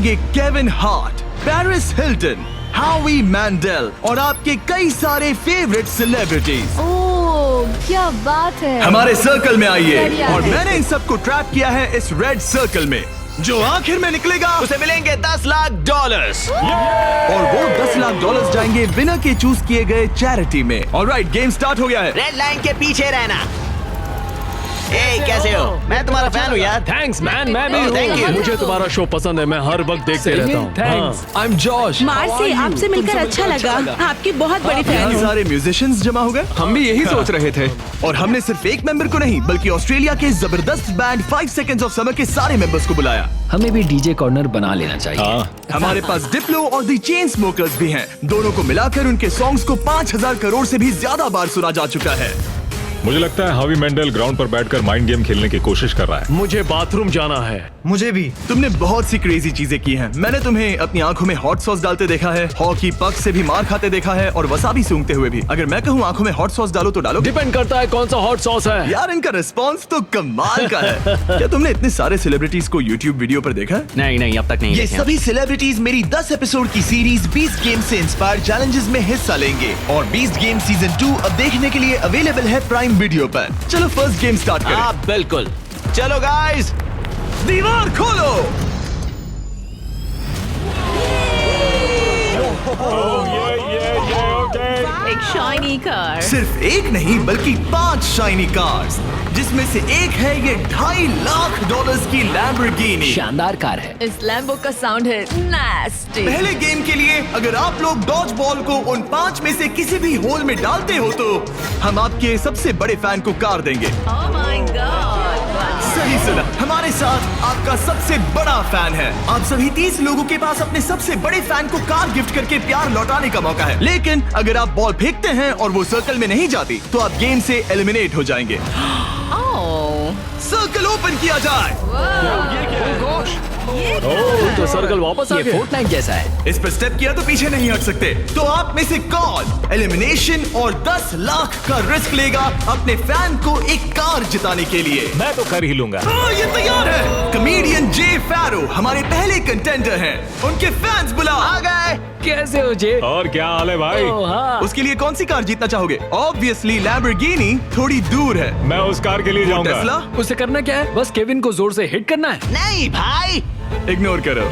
Kevin Hart, Paris Hilton, हावी Mendel और आपके कई सारे फेवरेट सेलिब्रिटीज ओह क्या बात है। हमारे सर्कल में आइए बढ़िया और है। मैंने इन सबको ट्रैप किया है इस रेड सर्कल में। जो आखिर में निकलेगा उसे मिलेंगे $10 लाख। और वो $10 लाख जाएंगे विनर के चूज किए गए चैरिटी में। ऑलराइट, गेम स्टार्ट हो गया है। रेड लाइन के पीछे रहना। ए, कैसे हो? मैं तुम्हारा फैन हूँ यार। थैंक्स मैन, मैं भी Oh, thank you. हूँ। मुझे तुम्हारा शो पसंद है, मैं हर वक्त देखते रहता हूँ। Thanks. I am Josh. Marcy, आपसे मिलकर अच्छा लगा। आपकी बहुत बड़ी फैन यहाँ हूँ। सारे म्यूजिशियंस जमा हो गए। हम भी यही सोच रहे थे। और हमने सिर्फ एक मेंबर को नहीं बल्कि ऑस्ट्रेलिया के जबरदस्त बैंड 5 सेकंड्स ऑफ समर के सारे मेंबर्स को बुलाया। हमें भी डीजे कॉर्नर बना लेना चाहिए। हमारे पास डिप्लो और दी चेन स्मोकर्स भी हैं। दोनों को मिलाकर उनके सॉन्ग्स को 5000 करोड़ से भी ज्यादा बार सुना जा चुका है। मुझे लगता है हावी मेंडल ग्राउंड पर बैठकर माइंड गेम खेलने की कोशिश कर रहा है। मुझे बाथरूम जाना है। मुझे भी। तुमने बहुत सी क्रेजी चीजें की हैं। मैंने तुम्हें अपनी आंखों में हॉट सॉस डालते देखा है, हॉकी पक से भी मार खाते देखा है और वसाबी सूंघते हुए भी। अगर मैं कहूँ आंखों में हॉट सॉस डालो तो डालो? डिपेंड करता है कौन सा हॉट सॉस है। यार इनका रिस्पॉन्स तो कमाल का है। क्या तुमने इतने सारे सेलिब्रिटीज को यूट्यूब वीडियो पर देखा? नहीं, अब तक नहीं ये देखे। सभी सेलिब्रिटीज मेरी 10 एपिसोड की सीरीज बीस्ट गेम से इंस्पायर चैलेंजेस में हिस्सा लेंगे और बीस्ट गेम सीजन 2 अब देखने के लिए अवेलेबल है प्राइम वीडियो पर। चलो फर्स्ट गेम स्टार्ट करें। हाँ बिल्कुल, चलो गाइस। दीवार खोलो। एक शाइनी कार। सिर्फ एक नहीं बल्कि 5 शाइनी कार्स, जिसमें से एक है ये $2.5 लाख की लैम्बोर्गिनी। शानदार कार है। इस लैम्बो का साउंड है नास्टी। पहले गेम के लिए अगर आप लोग डॉज बॉल को उन 5 में से किसी भी होल में डालते हो तो हम आपके सबसे बड़े फैन को कार देंगे। Oh my God. सही सुना, हमारे साथ आपका सबसे बड़ा फैन है। आप सभी 30 लोगों के पास अपने सबसे बड़े फैन को कार गिफ्ट करके प्यार लौटाने का मौका है। लेकिन अगर आप बॉल फेंकते हैं और वो सर्कल में नहीं जाती तो आप गेम से एलिमिनेट हो जाएंगे। ओह सर्कल ओपन किया जाए। ओह, तो सर्कल वापस आ ये गया। फोर्टनाइट जैसा है। इस पर स्टेप किया तो पीछे नहीं हट सकते। तो आप में से कौन एलिमिनेशन और $10 लाख का रिस्क लेगा अपने फैन को एक कार जिताने के लिए? मैं तो कर ही लूंगा। हाँ, ये तैयार है। कमेडियन जे फैरो हमारे पहले कंटेंडर हैं। उनके फैंस बुलाओ। आ गए। कैसे हो जे? और क्या हाल है भाई? हाँ। उसके लिए कौन सी कार जीतना चाहोगे? ऑब्वियसली लैम्बोर्गिनी थोड़ी दूर है। मैं उस कार के लिए जाऊंगा। टेस्ला उसे करना क्या है? बस केविन को जोर से हिट करना है। नहीं भाई, इग्नोर करो।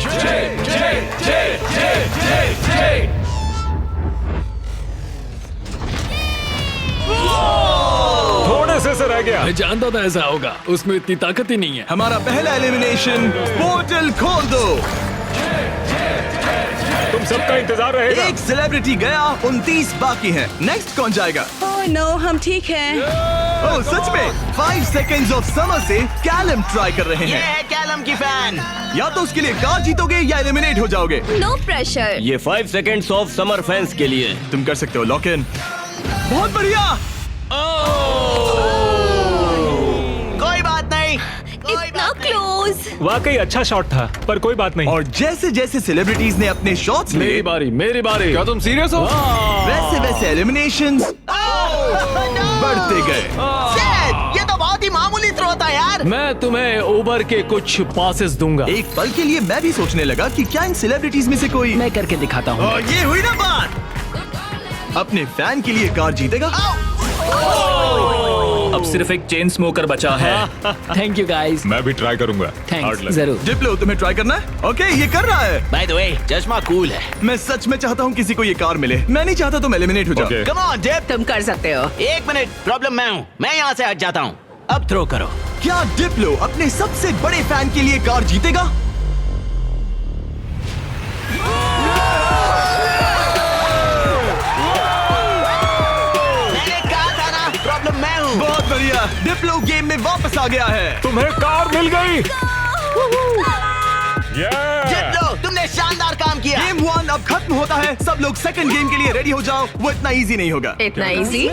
थोड़े से रह गया। मैं जानता था ऐसा होगा, उसमें इतनी ताकत ही नहीं है। हमारा पहला एलिमिनेशन, पोर्टल खोल दो। तुम सबका इंतजार रहेगा। एक सेलिब्रिटी गया, 29 बाकी हैं। नेक्स्ट कौन जाएगा? ओह नो, हम ठीक हैं। ओह सच में 5 सेकंड्स ऑफ समर से कैलम ट्राई कर रहे ये हैं। है कैलम की फैन। या तो उसके लिए कार जीतोगे या एलिमिनेट हो जाओगे। No pressure. ये 5 सेकेंड्स ऑफ समर फैंस के लिए। तुम कर सकते हो लॉक इन। बहुत बढ़िया। कोई बात नहीं, कोई इतना बात नहीं। क्लोज। वाकई अच्छा शॉट था, पर कोई बात नहीं। और जैसे जैसे सेलिब्रिटीज ने अपने शॉट्स लिए, मेरी बारी, मेरी बारी। क्या तुम सीरियस हो? वैसे वैसे एलिमिनेशंस बढ़ते गए। Shit, ये तो बहुत ही मामूली थ्रो था यार। मैं तुम्हें उबर के कुछ पासेस दूंगा। एक पल के लिए मैं भी सोचने लगा कि क्या इन सेलिब्रिटीज में से कोई मैं करके दिखाता हूँ। और ये हुई ना बात। अपने फैन के लिए कार जीतेगा। अब सिर्फ एक चेन स्मोकर बचा है। Thank you guys. मैं भी ट्राई करूंगा। Hard thanks luck। जरूर। डिप्लो तुम्हें ट्राई करना है? ओके, ये कर रहा है। बाय द वे, चश्मा कूल है। मैं सच में चाहता हूँ किसी को ये कार मिले। मैं नहीं चाहता तुम एलिमिनेट हो जाओ। Okay। Come on dip. तुम कर सकते हो। एक मिनट, प्रॉब्लम मैं हूँ। मैं यहाँ से हट जाता हूँ। अब थ्रो करो। क्या डिप्लो अपने सबसे बड़े फैन के लिए कार जीतेगा? मैंने कहा था ना, प्रॉब्लम मैं हूँ। बहुत बढ़िया, डिप्लो गेम में वापस आ गया है। तुम्हें कार मिल गई। जीत लो, तुमने शानदार काम किया। गेम 1 अब खत्म होता है। सब लोग सेकंड गेम के लिए रेडी हो जाओ। वो इतना इजी नहीं होगा। इतना इजी?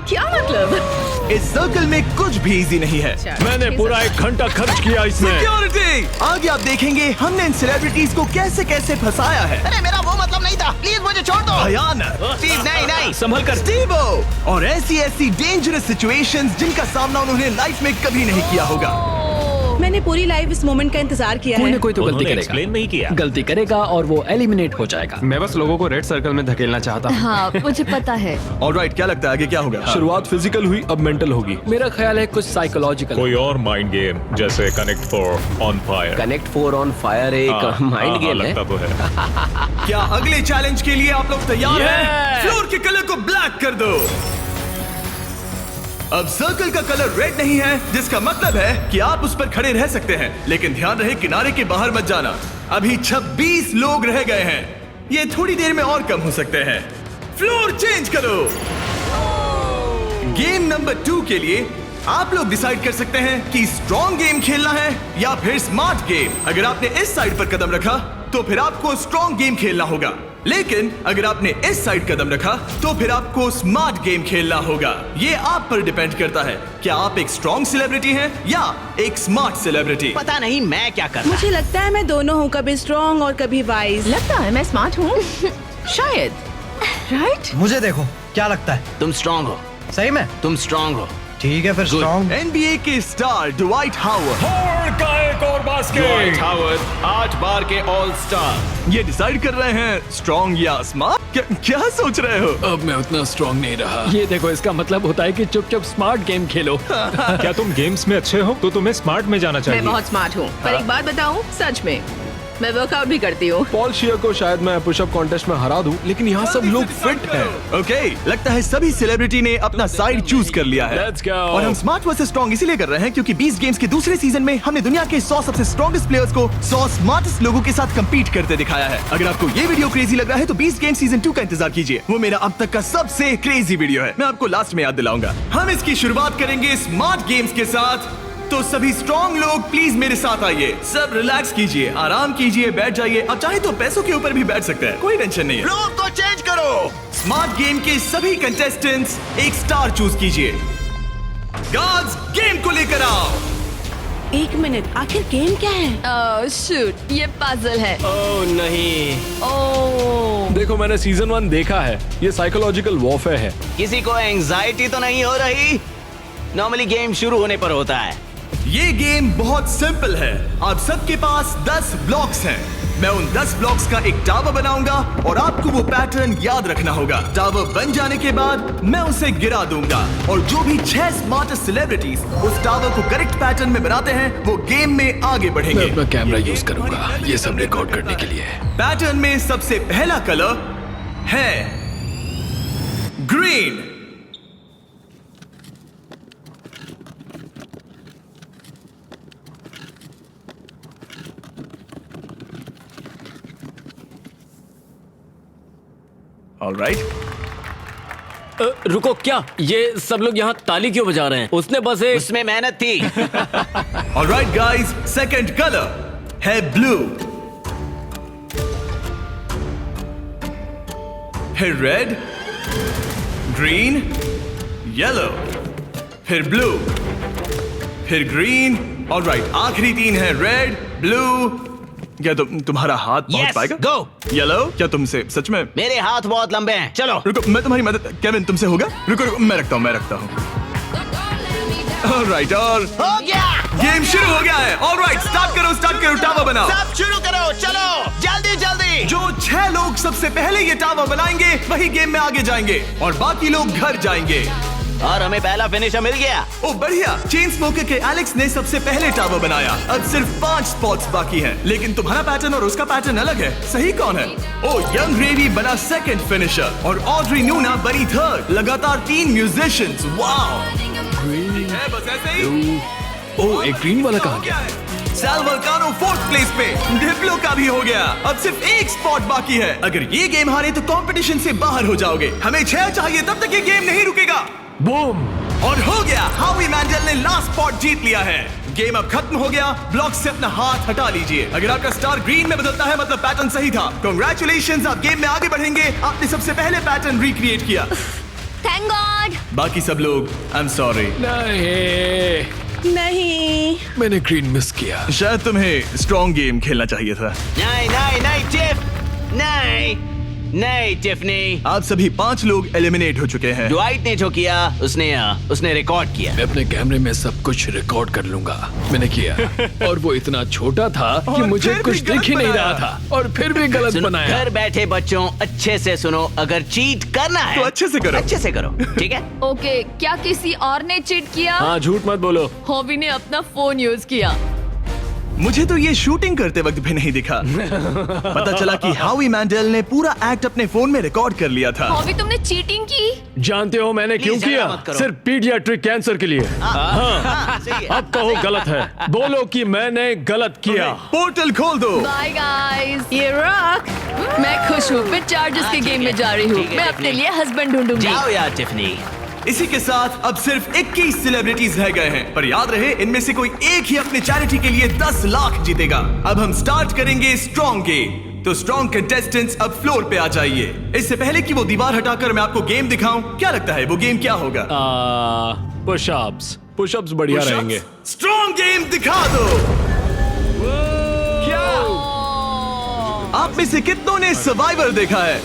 क्या मतलब? इस सर्कल में कुछ भी इजी नहीं है। मैंने पूरा 1 घंटा खर्च किया इसमें। सिक्योरिटी, आगे आप देखेंगे हमने इन सेलिब्रिटीज को कैसे कैसे फंसाया है। अरे मेरा वो मतलब नहीं था, प्लीज मुझे छोड़ दो। भयानक। स्टीव, नहीं नहीं। संभल कर। स्टीवो, और ऐसी ऐसी डेंजरस सिचुएशंस जिनका सामना उन्होंने लाइफ में कभी नहीं किया होगा। मैंने पूरी लाइफ इस मोमेंट का इंतजार किया कोई है। ना कोई तो गलती उन्होंने करेगा। एक्सप्लेन नहीं किया। गलती करेगा और वो एलिमिनेट हो जाएगा। मैं बस लोगों को रेड सर्कल में धकेलना चाहता हूँ। हाँ मुझे पता है। ऑलराइट, क्या लगता है आगे क्या होगा? शुरुआत फिजिकल हुई, अब मेंटल होगी। मेरा ख्याल है कुछ साइकोलॉजिकल। कोई और माइंड गेम जैसे connect for on fire. Connect 4 on fire एक माइंड गेम है। लगता तो है। क्या अगले चैलेंज के लिए आप लोग तैयार हैं? फ्लोर के कलर को ब्लैक कर दो। अब सर्कल का कलर रेड नहीं है, जिसका मतलब है कि आप उस पर खड़े रह सकते हैं, लेकिन ध्यान रहे किनारे के बाहर मत जाना। अभी 26 लोग रह गए हैं, ये थोड़ी देर में और कम हो सकते हैं। फ्लोर चेंज करो। गेम नंबर 2 के लिए आप लोग डिसाइड कर सकते हैं कि स्ट्रॉन्ग गेम खेलना है या फिर स्मार्ट गेम। अगर आपने इस साइड पर कदम रखा तो फिर आपको स्ट्रॉन्ग गेम खेलना होगा, लेकिन अगर आपने इस साइड कदम रखा तो फिर आपको स्मार्ट गेम खेलना होगा। ये आप पर डिपेंड करता है, क्या आप एक स्ट्रॉन्ग सेलिब्रिटी हैं या एक स्मार्ट सेलिब्रिटी। पता नहीं मैं क्या कर रहा। मुझे लगता है मैं दोनों हूँ, कभी स्ट्रॉन्ग और कभी वाइज। लगता है मैं स्मार्ट हूँ। शायद। राइट? मुझे देखो, क्या लगता है? तुम स्ट्रांग हो। सही में? तुम स्ट्रांग हो। ठीक है फिर स्ट्रॉन्ग। NBA के स्टार ड्वाइट हावर्ड का एक और बास्केट। 8 बार के ऑल स्टार। ये डिसाइड कर रहे हैं स्ट्रॉन्ग या स्मार्ट। क्या सोच रहे हो? अब मैं उतना स्ट्रांग नहीं रहा। ये देखो, इसका मतलब होता है कि चुपचाप स्मार्ट गेम खेलो। क्या तुम गेम्स में अच्छे हो तो तुम्हें स्मार्ट में जाना मैं चाहिए। बहुत स्मार्ट हूँ, पर एक बात बताऊँ, सच में मैं वर्कआउट भी करती हूँ। पॉल शियर को शायद मैं पुशअप कॉन्टेस्ट में हरा दूं, लेकिन यहाँ सब लोग फिट हैं। ओके, लगता है सभी सेलिब्रिटी ने अपना साइड चूज कर लिया है। Let's go. और हम स्मार्ट वर्सेस स्ट्रॉन्ग इसीलिए कर रहे हैं क्योंकि 20 गेम्स के दूसरे सीजन में हमने दुनिया के 100 सबसे स्ट्रॉन्गेस्ट प्लेयर्स को 100 स्मार्टेस्ट लोगों के साथ कंपीट करते दिखाया है। अगर आपको ये वीडियो क्रेजी लग रहा है तो 20 गेम सीजन 2 का इंतजार कीजिए। वो मेरा अब तक का सबसे क्रेजी वीडियो है, मैं आपको लास्ट में याद दिलाऊंगा। हम इसकी शुरुआत करेंगे स्मार्ट गेम्स के साथ, तो सभी स्ट्रॉन्ग लोग प्लीज मेरे साथ आइए। सब रिलैक्स कीजिए, आराम कीजिए, बैठ जाइए। अब चाहे तो पैसों के ऊपर भी बैठ सकते हैं, कोई टेंशन नहीं है। फ्लोर को चेंज करो। स्मार्ट गेम के सभी कंटेस्टेंट्स एक स्टार चूज कीजिए। गार्ड्स, गेम को लेकर आओ। एक मिनट, आखिर गेम क्या है? शूट, ये पजल है। ओह नहीं। ओह देखो, मैंने सीजन 1 देखा है, ये साइकोलॉजिकल वॉरफेयर है। किसी को एंजाइटी तो नहीं हो रही? नॉर्मली गेम शुरू होने पर होता है। ये गेम बहुत सिंपल है। आप सबके पास 10 ब्लॉक्स हैं। मैं उन 10 ब्लॉक्स का एक टावर बनाऊंगा और आपको वो पैटर्न याद रखना होगा। टावर बन जाने के बाद मैं उसे गिरा दूंगा और जो भी 6 स्मार्टेस्ट सेलिब्रिटीज उस टावर को करेक्ट पैटर्न में बनाते हैं वो गेम में आगे बढ़ेंगे। मैं अपना कैमरा यूज करूंगा, ये सब रिकॉर्ड करने के लिए। पैटर्न में सबसे पहला कलर है ग्रीन। ऑलराइट, रुको, क्या ये सब लोग यहाँ ताली क्यों बजा रहे हैं? उसने बस एक उसमें मेहनत थी। ऑलराइट गाइस, सेकंड कलर है ब्लू। फिर रेड, ग्रीन, येलो, फिर ब्लू, फिर ग्रीन। ऑलराइट, आखिरी 3 है रेड, ब्लू। क्या तुम्हारा हाथ पहुंच Yes, पाएगा? go. येलो, क्या तुमसे सच में? मेरे हाथ बहुत लंबे हैं। चलो। रुको, मैं तुम्हारी मदद। केविन, तुमसे होगा? रुको रुको, मैं रखता हूँ। ऑलराइट, और हो गया। गेम शुरू हो गया है। ऑलराइट, स्टार्ट करो, टावर बनाओ। सब शुरू करो, चलो जल्दी जल्दी। जो 6 लोग सबसे पहले ये टावर बनाएंगे वही गेम में आगे जाएंगे और बाकी लोग घर जाएंगे। और हमें पहला फिनिशर मिल गया। ओ बढ़िया, चेन स्मोकर के एलेक्स ने सबसे पहले टावर बनाया। अब सिर्फ 5 स्पॉट्स बाकी हैं, लेकिन तुम्हारा पैटर्न और उसका पैटर्न अलग है। सही कौन है? ओ यंग रेवी बना सेकंड फिनिशर और ऑड्री नूना बनी थर्ड। लगातार 3 म्यूजिशियंस। वाओ, है बस ऐसे ही। ओह, एक ग्रीन वाला कहाँ गया? साल्वरकानो 4th प्लेस पे। डिप्लो का भी हो गया। अब सिर्फ 1 स्पॉट बाकी है। अगर ये गेम हारे तो कंपटीशन से बाहर हो जाओगे। हमें 6 चाहिए, तब तक ये गेम नहीं रुकेगा। बूम! और हो गया, हावी मैंडल ने लास्ट स्पॉट जीत लिया है। गेम अब खत्म हो गया। ब्लॉक से अपना हाथ हटा लीजिए। अगर आपका स्टार ग्रीन में बदलता है मतलब पैटर्न सही था। कांग्रेचुलेशंस, आप गेम में आगे बढ़ेंगे। आपने सबसे पहले पैटर्न रिक्रिएट किया। Thank God. बाकी सब लोग आई एम सॉरी। नहीं, मैंने ग्रीन मिस किया। शायद तुम्हें स्ट्रॉन्ग गेम खेलना चाहिए था। नहीं नहीं नहीं चिप, नहीं। नहीं टिफनी, आप सभी 5 लोग एलिमिनेट हो चुके हैं। ड्वाइट ने जो किया उसने रिकॉर्ड किया। मैं अपने कैमरे में सब कुछ रिकॉर्ड कर लूंगा। मैंने किया और वो इतना छोटा था कि और मुझे फिर कुछ भी गलत दिख ही नहीं बनाया। रहा था और फिर भी गलत सुनो, बनाया। घर बैठे बच्चों अच्छे से सुनो, अगर चीट करना है तो अच्छे से करो। अच्छे से करो, ठीक है? ओके, क्या किसी और ने चीट किया? हाँ, झूठ मत बोलो। हॉबी ने अपना फोन यूज किया। मुझे तो ये शूटिंग करते वक्त भी नहीं दिखा। पता चला कि हावी मैंडल ने पूरा एक्ट अपने फोन में रिकॉर्ड कर लिया था। हॉबी, तुमने चीटिंग की? जानते हो मैंने क्यों Please, झगड़ा किया? मत करो। सिर्फ पीडियाट्रिक कैंसर के लिए। हाँ, सही है। अब कहो गलत है, बोलो कि मैंने गलत किया। पोर्टल खोल दो। बाय गाइस, ये रॉक। मैं खुश हूँ, मैं चार्जर्स के ठीक गेम है, में जा रही हूँ। ठीक है, मैं अपने टिफनी। लिए हस्बैंड ढूंढूंगी। जाओ यार टिफनी। इसी के साथ अब सिर्फ 21 सेलिब्रिटीज रह गए हैं, पर याद रहे इनमें से कोई एक ही अपने चैरिटी के लिए 10 लाख जीतेगा। अब हम स्टार्ट करेंगे स्ट्रॉन्ग गेम। तो स्ट्रॉन्ग कंटेस्टेंट्स अब फ्लोर पे आ जाइए। इससे पहले कि वो दीवार हटाकर मैं आपको गेम दिखाऊं, क्या लगता है वो गेम क्या होगा? पुशअप्स। पुशअप्स बढ़िया रहेंगे। स्ट्रॉन्ग गेम दिखा दो। क्या आप में से कितनों ने सर्वाइवर देखा है?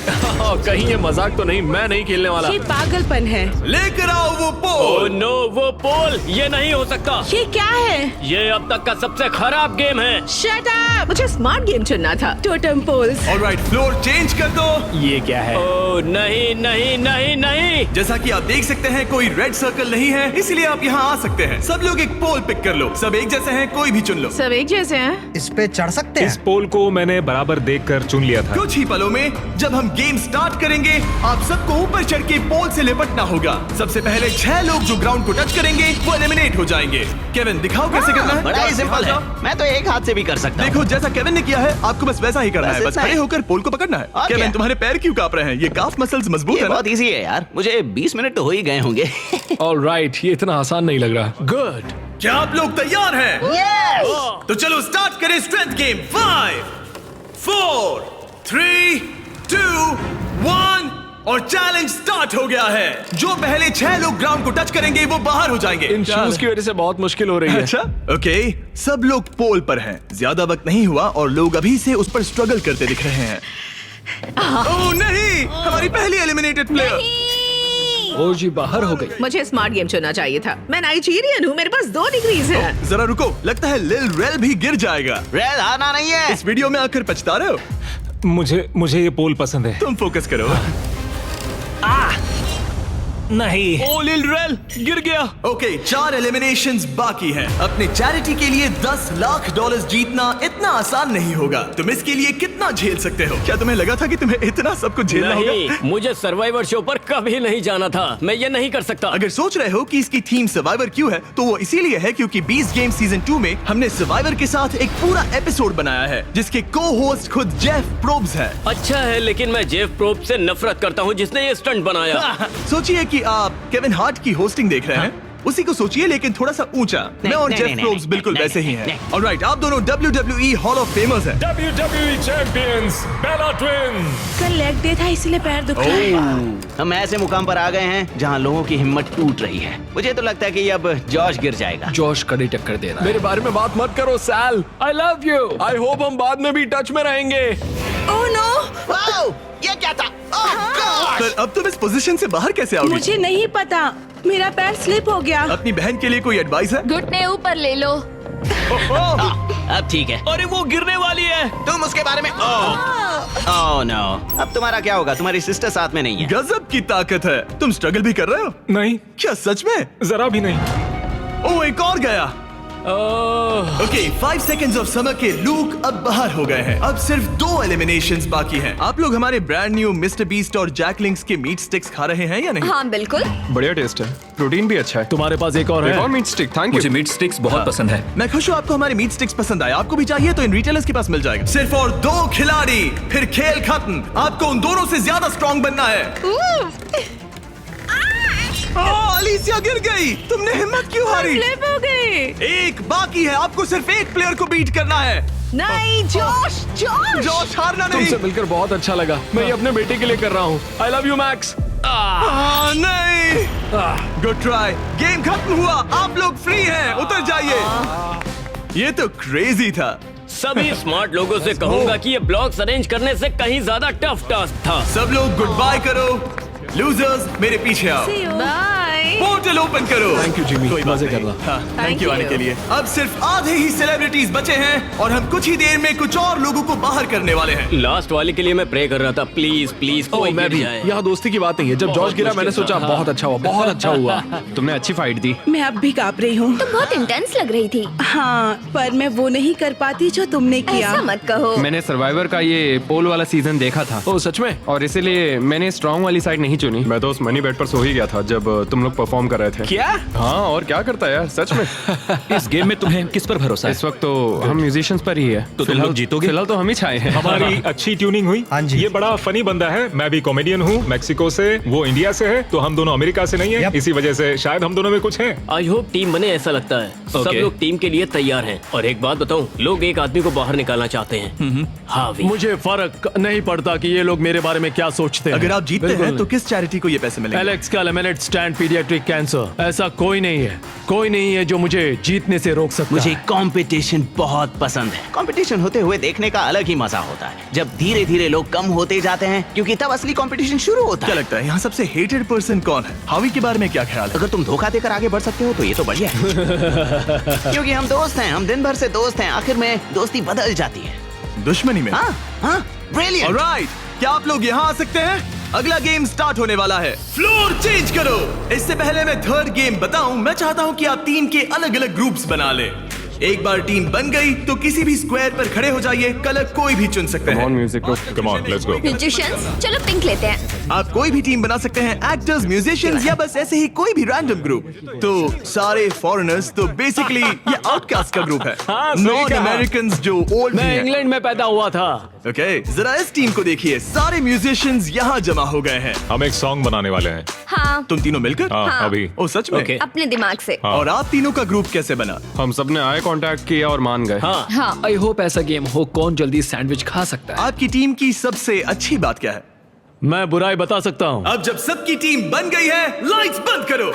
कहीं ये मजाक तो नहीं, मैं नहीं खेलने वाला। ये पागलपन है। लेकर आओ वो ओह पोल। नो, वो पोल, ये नहीं हो सकता। ये क्या है? ये अब तक का सबसे खराब गेम है। Shut up. मुझे स्मार्ट गेम चुनना था। Totem poles. Alright, floor change कर दो। ये क्या है? ओह नहीं नहीं नहीं नहीं। जैसा कि आप देख सकते हैं कोई रेड सर्कल नहीं है, इसलिए आप यहाँ आ सकते हैं। सब लोग एक पोल पिक कर लो। सब एक जैसे हैं, कोई भी चुन लो। सब एक जैसे हैं। इस पे चढ़ सकते इस हैं? पोल को मैंने बराबर देखकर चुन लिया था। कुछ ही पलों में जब हम गेम स्टार्ट करेंगे, आप सबको ऊपर चढ़ के पोल से लिपटना होगा। सबसे पहले 6 लोग जो ग्राउंड को टच करेंगे वो एलिमिनेट हो जाएंगे। केविन, दिखाओ कैसे करना है। बड़ा ही सिंपल है, मैं तो एक हाथ से भी कर सकता हूँ। देखो, जैसा केविन ने किया है आपको बस वैसा ही करना बस है। बस इतना खड़े ही। होकर पोल को पकड़ना है। और केविन, क्या? तुम्हारे पैर क्यों कांप रहे हैं? ये काफ मसल्स मजबूत ये है ना? बहुत इजी है यार, मुझे 20 मिनट तो हो ही गए होंगे। ऑलराइट, ये इतना आसान नहीं लग रहा। गुड। क्या आप लोग तैयार हैं? Yes! तो चलो स्टार्ट करें स्ट्रेंथ गेम। 5 4 3 2 1 और चैलेंज स्टार्ट हो गया है। जो पहले 6 लोग ग्राउंड को टच करेंगे वो बाहर हो जाएंगे। इन शूज की वजह से बहुत मुश्किल हो रही है। अच्छा, ओके, सब लोग पोल पर हैं। ज्यादा वक्त नहीं हुआ और लोग अभी से उस पर स्ट्रगल करते दिख रहे हैं। ओह नहीं, हमारी पहली एलिमिनेटेड प्लेयर। ओ जी, बाहर हो गई। मुझे स्मार्ट गेम चुनना चाहिए था। मैं नाइजीरियन हूँ, मेरे पास 2 डिग्रीज है। जरा रुको, लगता है लिल रेल भी गिर जाएगा। रेल हारना नहीं है। इस वीडियो में आकर पछता रहे हो? मुझे ये पोल पसंद है। तुम फोकस करो। नहीं। ओ लिल रेल गिर गया। ओके, 4 एलिमिनेशंस बाकी हैं। अपने चैरिटी के लिए $10 लाख जीतना इतना आसान नहीं होगा। तुम इसके लिए कितना झेल सकते हो? क्या तुम्हें लगा था कि तुम्हें इतना सब कुछ झेलना होगा? नहीं, मुझे सर्वाइवर शो पर कभी नहीं जाना था। मैं ये नहीं कर सकता। अगर सोच रहे हो कि इसकी थीम सर्वाइवर क्यों है, तो वो इसीलिए है क्योंकि 20 गेम सीजन 2 में हमने सर्वाइवर के साथ एक पूरा एपिसोड बनाया है जिसके को होस्ट खुद जेफ प्रोब्स है। अच्छा है, लेकिन मैं जेफ प्रोब से नफरत करता हूँ जिसने ये स्टंट बनाया। सोचिए कि आप केविन हार्ट की होस्टिंग देख रहे हैं, उसी को सोचिए लेकिन थोड़ा सा ऊंचा। मैं और नहीं, जेफ नहीं, प्रोब्स नहीं, बिल्कुल नहीं, वैसे ही नहीं, हैं। ऑलराइट, आप दोनों WWE हॉल ऑफ फेमर्स हैं। WWE चैंपियंस बेला ट्विन्स। कल लेग डे था इसीलिए पैर दुख रहा है। हम ऐसे मुकाम पर आ गए हैं जहाँ लोगों की हिम्मत टूट रही है। मुझे तो लगता है कि अब जॉश गिर जाएगा। जोश कड़ी टक्कर दे रहा है। मेरे बारे में बात मत करो Sal. I love you. I hope हम बाद में भी टच में रहेंगे। ओह नो, वाओ, ये क्या था? Oh, God! पर अब तुम इस पोजीशन से बाहर कैसे आओगे? मुझे नहीं पता, मेरा पैर स्लिप हो गया। अपनी बहन के लिए कोई एडवाइस है? घुटने ऊपर ले लो। अब ठीक है। अरे वो गिरने वाली है। तुम उसके बारे में ओह नो। अब तुम्हारा क्या होगा? तुम्हारी सिस्टर साथ में नहीं है। गजब की ताकत है। तुम स्ट्रगल भी कर रहे हो? नहीं, क्या सच में? जरा भी नहीं। ओह, एक और गया। ओके, 5 सेकंड्स ऑफ समर के लूक अब बाहर हो गए हैं। अब सिर्फ 2 एलिमिनेशंस बाकी हैं। आप लोग हमारे ब्रांड न्यू मिस्टर बीस्ट और जैकलिंग्स के मीट स्टिक्स खा रहे हैं या नहीं? हाँ बिल्कुल। बढ़िया टेस्ट है, प्रोटीन भी अच्छा है। तुम्हारे पास एक और एक और है? Meat stick, thank you. Meat sticks बहुत पसंद है। मैं खुश हूँ आपको हमारे मीट स्टिक्स पसंद आए। आपको भी चाहिए तो इन रिटेलर्स के पास मिल जाएगा। सिर्फ और 2 खिलाड़ी, फिर खेल खत्म। आपको उन दोनों से ज्यादा स्ट्रॉन्ग बनना है। अलीसिया गिर गई। तुमने हिम्मत क्यों हारी? स्लिप हो गई। एक बाकी है, आपको सिर्फ एक प्लेयर को बीट करना है। नहीं, जोश जोश। जोश, हारना नहीं। तुमसे मिलकर बहुत अच्छा लगा। मैं ये अपने बेटे के लिए कर रहा हूँ। आई लव यू मैक्स। नहीं, गुड ट्राई। गेम खत्म हुआ, आप लोग फ्री हैं, उतर जाइए। ये तो क्रेजी था। सभी स्मार्ट लोगों से कहूंगा कि ये ब्लॉक्स अरेंज करने से कहीं ज्यादा टफ टास्क था। सब लोग गुड बाय करो। लूजर्स मेरे पीछे आओ। बाय। पोर्टल ओपन करो। थैंक यू जिमी, कोई बात मजे नहीं। करना। हाँ, थैंक यू you. आने के लिए। अब सिर्फ आधे ही सेलिब्रिटीज बचे हैं और हम कुछ ही देर में कुछ और लोगों को बाहर करने वाले हैं। लास्ट वाले के लिए मैं प्रे कर रहा था, प्लीज प्लीज कोई मैं गिर भी। जाए। यहाँ दोस्ती की बात नहीं है। जब जॉर्ज गिरा मैंने सोचा बहुत अच्छा हुआ, बहुत अच्छा हुआ। तुमने अच्छी फाइट दी। मैं अब भी कांप रही हूँ। तुम बहुत इंटेंस लग रही थी। हाँ, पर मैं वो नहीं कर पाती जो तुमने किया। ऐसा मत कहो। मैंने सर्वाइवर का ये पोल वाला सीजन देखा था ओ सच में? और इसीलिए मैंने स्ट्रांग वाली साइड नहीं चुनी। मैं तो उस मनी बेट पर सो ही गया था जब तुम लोग परफॉर्म कर रहे थे। क्या? हाँ, और क्या करता है यार, सच में। इस गेम में तुम्हें किस पर भरोसा है? इस वक्त तो हम म्यूजिशियंस पर ही है। तो तुम लोग जीतोगे? फिलहाल तो हम ही छाए हैं। हमारी अच्छी ट्यूनिंग हुई। हाँ जी। ये बड़ा फनी बंदा है। मैं भी कॉमेडियन हूँ, मैक्सिको से, वो इंडिया से है, तो हम दोनों अमेरिका से नहीं है। Yep. इसी वजह से शायद हम दोनों में कुछ है। आई होप टीम बने, ऐसा लगता है। सब Okay. लोग टीम के लिए तैयार हैं। और एक बात बताऊं, लोग एक आदमी को बाहर निकालना चाहते हैं। हावी। मुझे फर्क नहीं पड़ता कि ये लोग मेरे बारे में क्या सोचते हैं। अगर आप जीतते बिल्कुल हैं तो नहीं। किस चैरिटी को ये पैसे मिलेंगे? एलेक्स का लेमिनेट स्टैंड पीडियाट्रिक कैंसर। ऐसा कोई नहीं है, कोई नहीं है जो मुझे जीतने से रोक सकता मुझे है। कंपटीशन बहुत पसंद है। कंपटीशन होते हुए देखने का अलग ही मजा होता है, जब धीरे धीरे लोग कम होते जाते हैं, क्योंकि तब असली कंपटीशन शुरू होता क्या है। लगता है यहाँ सबसे हेटेड पर्सन कौन है? हावी के बारे में क्या ख्याल है? अगर तुम धोखा देकर आगे बढ़ सकते हो तो ये तो बढ़िया है। क्योंकि हम दोस्त हैं, हम दिन भर से दोस्त हैं, आखिर में दोस्ती बदल जाती है। दुश्मनी में? हाँ हाँ, ब्रिलियंट। ऑलराइट, क्या आप लोग यहाँ आ सकते हैं? अगला गेम स्टार्ट होने वाला है। फ्लोर चेंज करो। इससे पहले मैं थर्ड गेम बताऊं, मैं चाहता हूं कि आप टीम के अलग अलग ग्रुप्स बना ले। एक बार टीम बन गई तो किसी भी स्क्वायर पर खड़े हो जाइए, कलर कोई भी चुन सकते हैं। Music come on, let's go. Musicians, चलो पिंक लेते हैं। आप कोई भी टीम बना सकते हैं, एक्टर्स, म्यूजिशियंस या बस ऐसे ही कोई भी रैंडम ग्रुप। तो सारे फॉरेनर्स, तो बेसिकली ये आउटकास्ट का ग्रुप है। नॉन अमेरिकन जो ओल्ड मैं इंग्लैंड में पैदा हुआ था। ओके, जरा इस टीम को देखिए, सारे म्यूजिशियंस यहाँ जमा हो गए हैं। हम एक सॉन्ग बनाने वाले हैं। हाँ, तुम तीनों मिलकर? हाँ, अभी। ओ सच में? Okay. अपने दिमाग से। और आप तीनों का ग्रुप कैसे बना? हम सबने आई कांटेक्ट किया और मान गए। हाँ, हाँ, आई होप ऐसा गेम हो कौन जल्दी सैंडविच खा सकता है। आपकी टीम की सबसे अच्छी बात क्या है? मैं बुराई बता सकता हूँ। अब जब सबकी टीम बन गई है, लाइट्स बंद करो।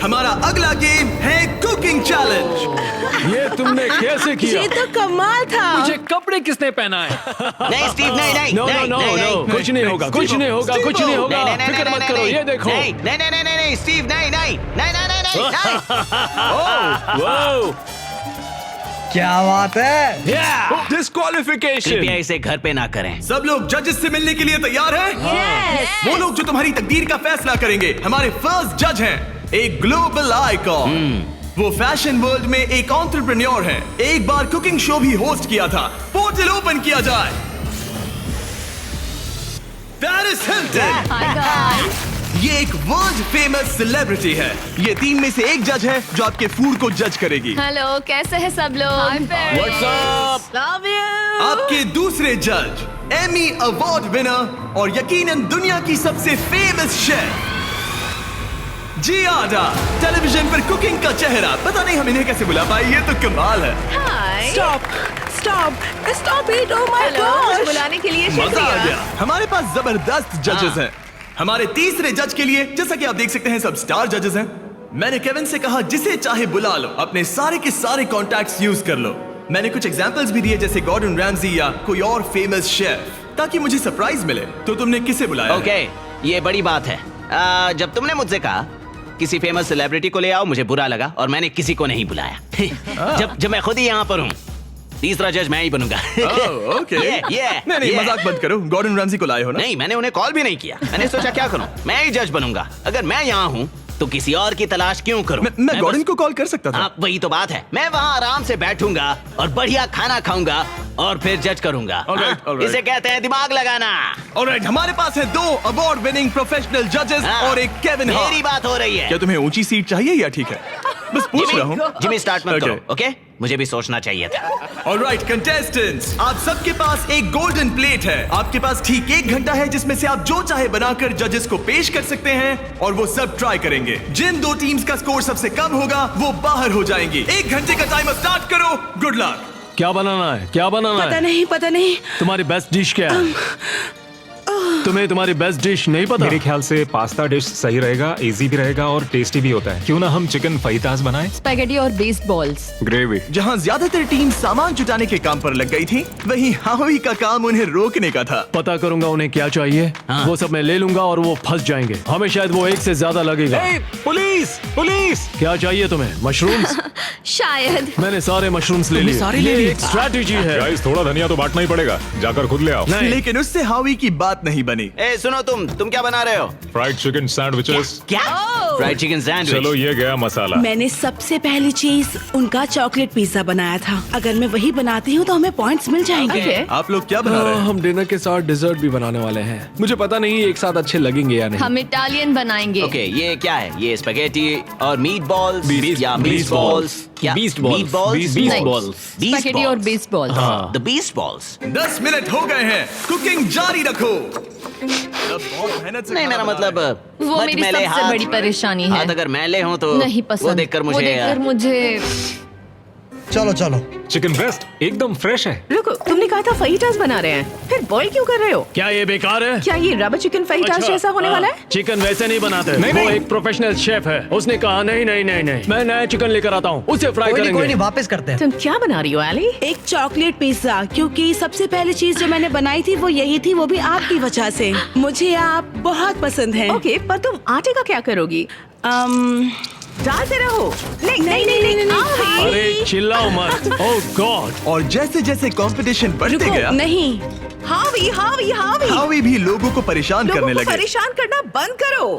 हमारा अगला गेम है कुकिंग चैलेंज। ये तुमने कैसे किया? ये तो कमाल था। मुझे कपड़े किसने पहना है? नहीं स्टीव, नहीं नहीं नो नो नहीं, नो नहीं, नो, नहीं। कुछ नहीं होगा, कुछ नहीं होगा, कुछ नहीं होगा। नहीं, नहीं, फिक्र नहीं, मत नहीं, करो, नहीं, ये देखो। नहीं नहीं नहीं नहीं नहीं स्टीव, नहीं नहीं नहीं नहीं नहीं नहीं। वाओ, क्या बात है? डिस्क्वालिफिकेशन। कृपया इसे घर पे ना करें। सब लोग जजेस से मिलने के लिए तैयार हैं? वो लोग जो तुम्हारी तकदीर का फैसला करेंगे, हमारे फर्स्ट जज हैं, एक ग्लोबल आइकॉन। वो फैशन वर्ल्ड में एक एंटरप्रेन्योर हैं, एक बार कुकिंग शो भी होस्ट किया था। पोर्टल ओपन किया जाए। Paris Hilton. Hi guys. ये एक वर्ल्ड फेमस सेलिब्रिटी है। ये टीम में से एक जज है जो आपके फूड को जज करेगी। हेलो, कैसे हैं सब लोग? What's up? Love you. आपके दूसरे जज, एमी अवार्ड विनर और यकीनन दुनिया की सबसे फेमस शेफ जियाडा, टेलीविजन पर कुकिंग का चेहरा। पता नहीं हम इन्हें कैसे बुला पाए, ये तो कमाल है। Hi. Stop stop stop it. Oh my hello, मुझे गॉड। बुलाने के लिए मजा आ शुक्रिया। गया। हमारे पास जबरदस्त जजेस हैं। हमारे तीसरे जज के लिए, जैसा कि आप देख सकते हैं, सब स्टार जजेस हैं। मैंने केविन से कहा जिसे चाहे बुला लो, अपने सारे के सारे कॉन्टैक्ट्स यूज कर लो। मैंने कुछ एग्जांपल्स भी दिए, जैसे गॉर्डन रैमजी या कोई और फेमस शेफ, ताकि मुझे सरप्राइज मिले। तो तुमने किसे बुलाया? ओके, ये बड़ी बात है। जब तुमने मुझसे कहा किसी फेमस सेलिब्रिटी को ले आओ, मुझे बुरा लगा और मैंने किसी को नहीं बुलाया। जब मैं खुद ही यहाँ पर हूँ, तीसरा जज मैं ही बनूंगा। ओके। नहीं, मजाक बंद करो। गॉर्डन रैमजी को लाए हो ना? नहीं, मैंने उन्हें कॉल भी नहीं किया। मैंने सोचा क्या करूं, मैं ही जज बनूंगा। अगर मैं यहाँ हूँ तो किसी और की तलाश क्यों करूं? मैं गॉर्डन को कॉल कर सकता था। हाँ, वही तो बात है। मैं वहाँ आराम से बैठूंगा और बढ़िया खाना खाऊंगा और फिर जज करूंगा। Alright, हाँ? alright. इसे कहते हैं दिमाग लगाना। ऑलराइट, हमारे पास है 2 अवार्ड विनिंग प्रोफेशनल जजेस हाँ, और एक केविन हार्ट। मेरी बात हो रही है। क्या तुम्हें ऊंची सीट चाहिए या ठीक है? बस पूछ रहा हूँ। जिमी स्टार्ट मत Okay. करो, ओके? मुझे भी सोचना चाहिए था। ऑलराइट कंटेस्टेंट्स, आप सबके पास एक गोल्डन प्लेट है। आपके पास ठीक 1 घंटा है जिसमें से आप जो चाहे बनाकर जजेस को पेश कर सकते हैं और वो सब ट्राई करेंगे। जिन 2 टीम्स का स्कोर सबसे कम होगा वो बाहर हो जाएंगी। 1 घंटे का टाइमर स्टार्ट करो। Good luck. क्या बनाना है? क्या बनाना पता है? नहीं, पता नहीं। तुम्हारी बेस्ट डिश क्या है? तुम्हें तुम्हारी बेस्ट डिश नहीं पता? मेरे ख्याल से पास्ता डिश सही रहेगा, इजी भी रहेगा और टेस्टी भी होता है। क्यों ना हम चिकन फाइतास बनाएं? स्पैगेटी और बेस्ड बॉल्स। ग्रेवी। जहाँ ज्यादातर टीम सामान जुटाने के काम पर लग गई थी, वहीं हावी का काम उन्हें रोकने का था। पता करूंगा उन्हें क्या चाहिए। वो सब मैं ले लूंगा और वो फंस जाएंगे। हमें शायद वो एक से ज्यादा लगेगा। Police police! क्या चाहिए तुम्हें? मशरूम्स? शायद। मैंने सारे मशरूम्स ले लिए। सारे ले ये लिए? एक स्ट्रैटेजी है। गाइस थोड़ा धनिया तो बांटना ही पड़ेगा, जाकर खुद ले आओ। नहीं। लेकिन उससे हावी की बात नहीं बनी। ए सुनो, तुम क्या बना रहे हो? Fried chicken sandwiches. क्या? Fried chicken sandwich. चलो ये गया मसाला। मैंने सबसे पहली चीज उनका चॉकलेट पिज्जा बनाया था। अगर मैं वही बनाती हूँ तो हमें पॉइंट्स मिल जाएंगे। Okay. आप लोग क्या बना रहे हैं? हम डिनर के साथ डिजर्ट भी बनाने वाले हैं। मुझे पता नहीं एक साथ अच्छे लगेंगे या नहीं। हम इटालियन बनाएंगे। ओके, ये क्या है? ये स्पैगेटी और मीट बॉल्स या मीट बॉल्स? क्या? Beast balls. Meat balls? Beast balls. Spaghetti और based balls. The beast balls. 10 minute हो गए हैं, कुकिंग जारी रखो। अब बहुत मेहनत से नहीं, मेरा खाना मतलब बना रहे वो मेरी मैले सबसे बड़ी परेशानी है। हाथ अगर मैले हों तो नहीं पसंद। वो देखकर मुझे चलो चलो। चिकन ब्रेस्ट एकदम फ्रेश है। रुको, तुमने कहा था फहीटास बना रहे हैं, फिर बॉईल क्यों कर रहे हो? क्या ये बेकार है? क्या ये रबर चिकन फहीटास जैसा होने वाला है? चिकन वैसे नहीं बनाते। वो एक प्रोफेशनल शेफ है। उसने कहा नहीं नहीं नहीं नहीं, मैं नया चिकन लेकर आता हूँ, उसे फ्राई कोई नहीं करेंगे। वापस करते हैं। तुम क्या बना रही हो एली? एक चॉकलेट पिज्जा, क्योंकि सबसे पहली चीज जो मैंने बनाई थी वो यही थी, वो भी आपकी वजह से। मुझे आप बहुत पसंद हैं। ओके, पर तुम आटे का क्या करोगी? डालते रहो। नहीं नहीं नहीं नहीं, आओ। अरे चिल्लाओ मत। ओह गॉड। और जैसे जैसे कंपटीशन बढ़ते गया, नहीं, हावी हावी हावी, हावी भी लोगों को परेशान लोगों करने को लगे। परेशान करना बंद करो।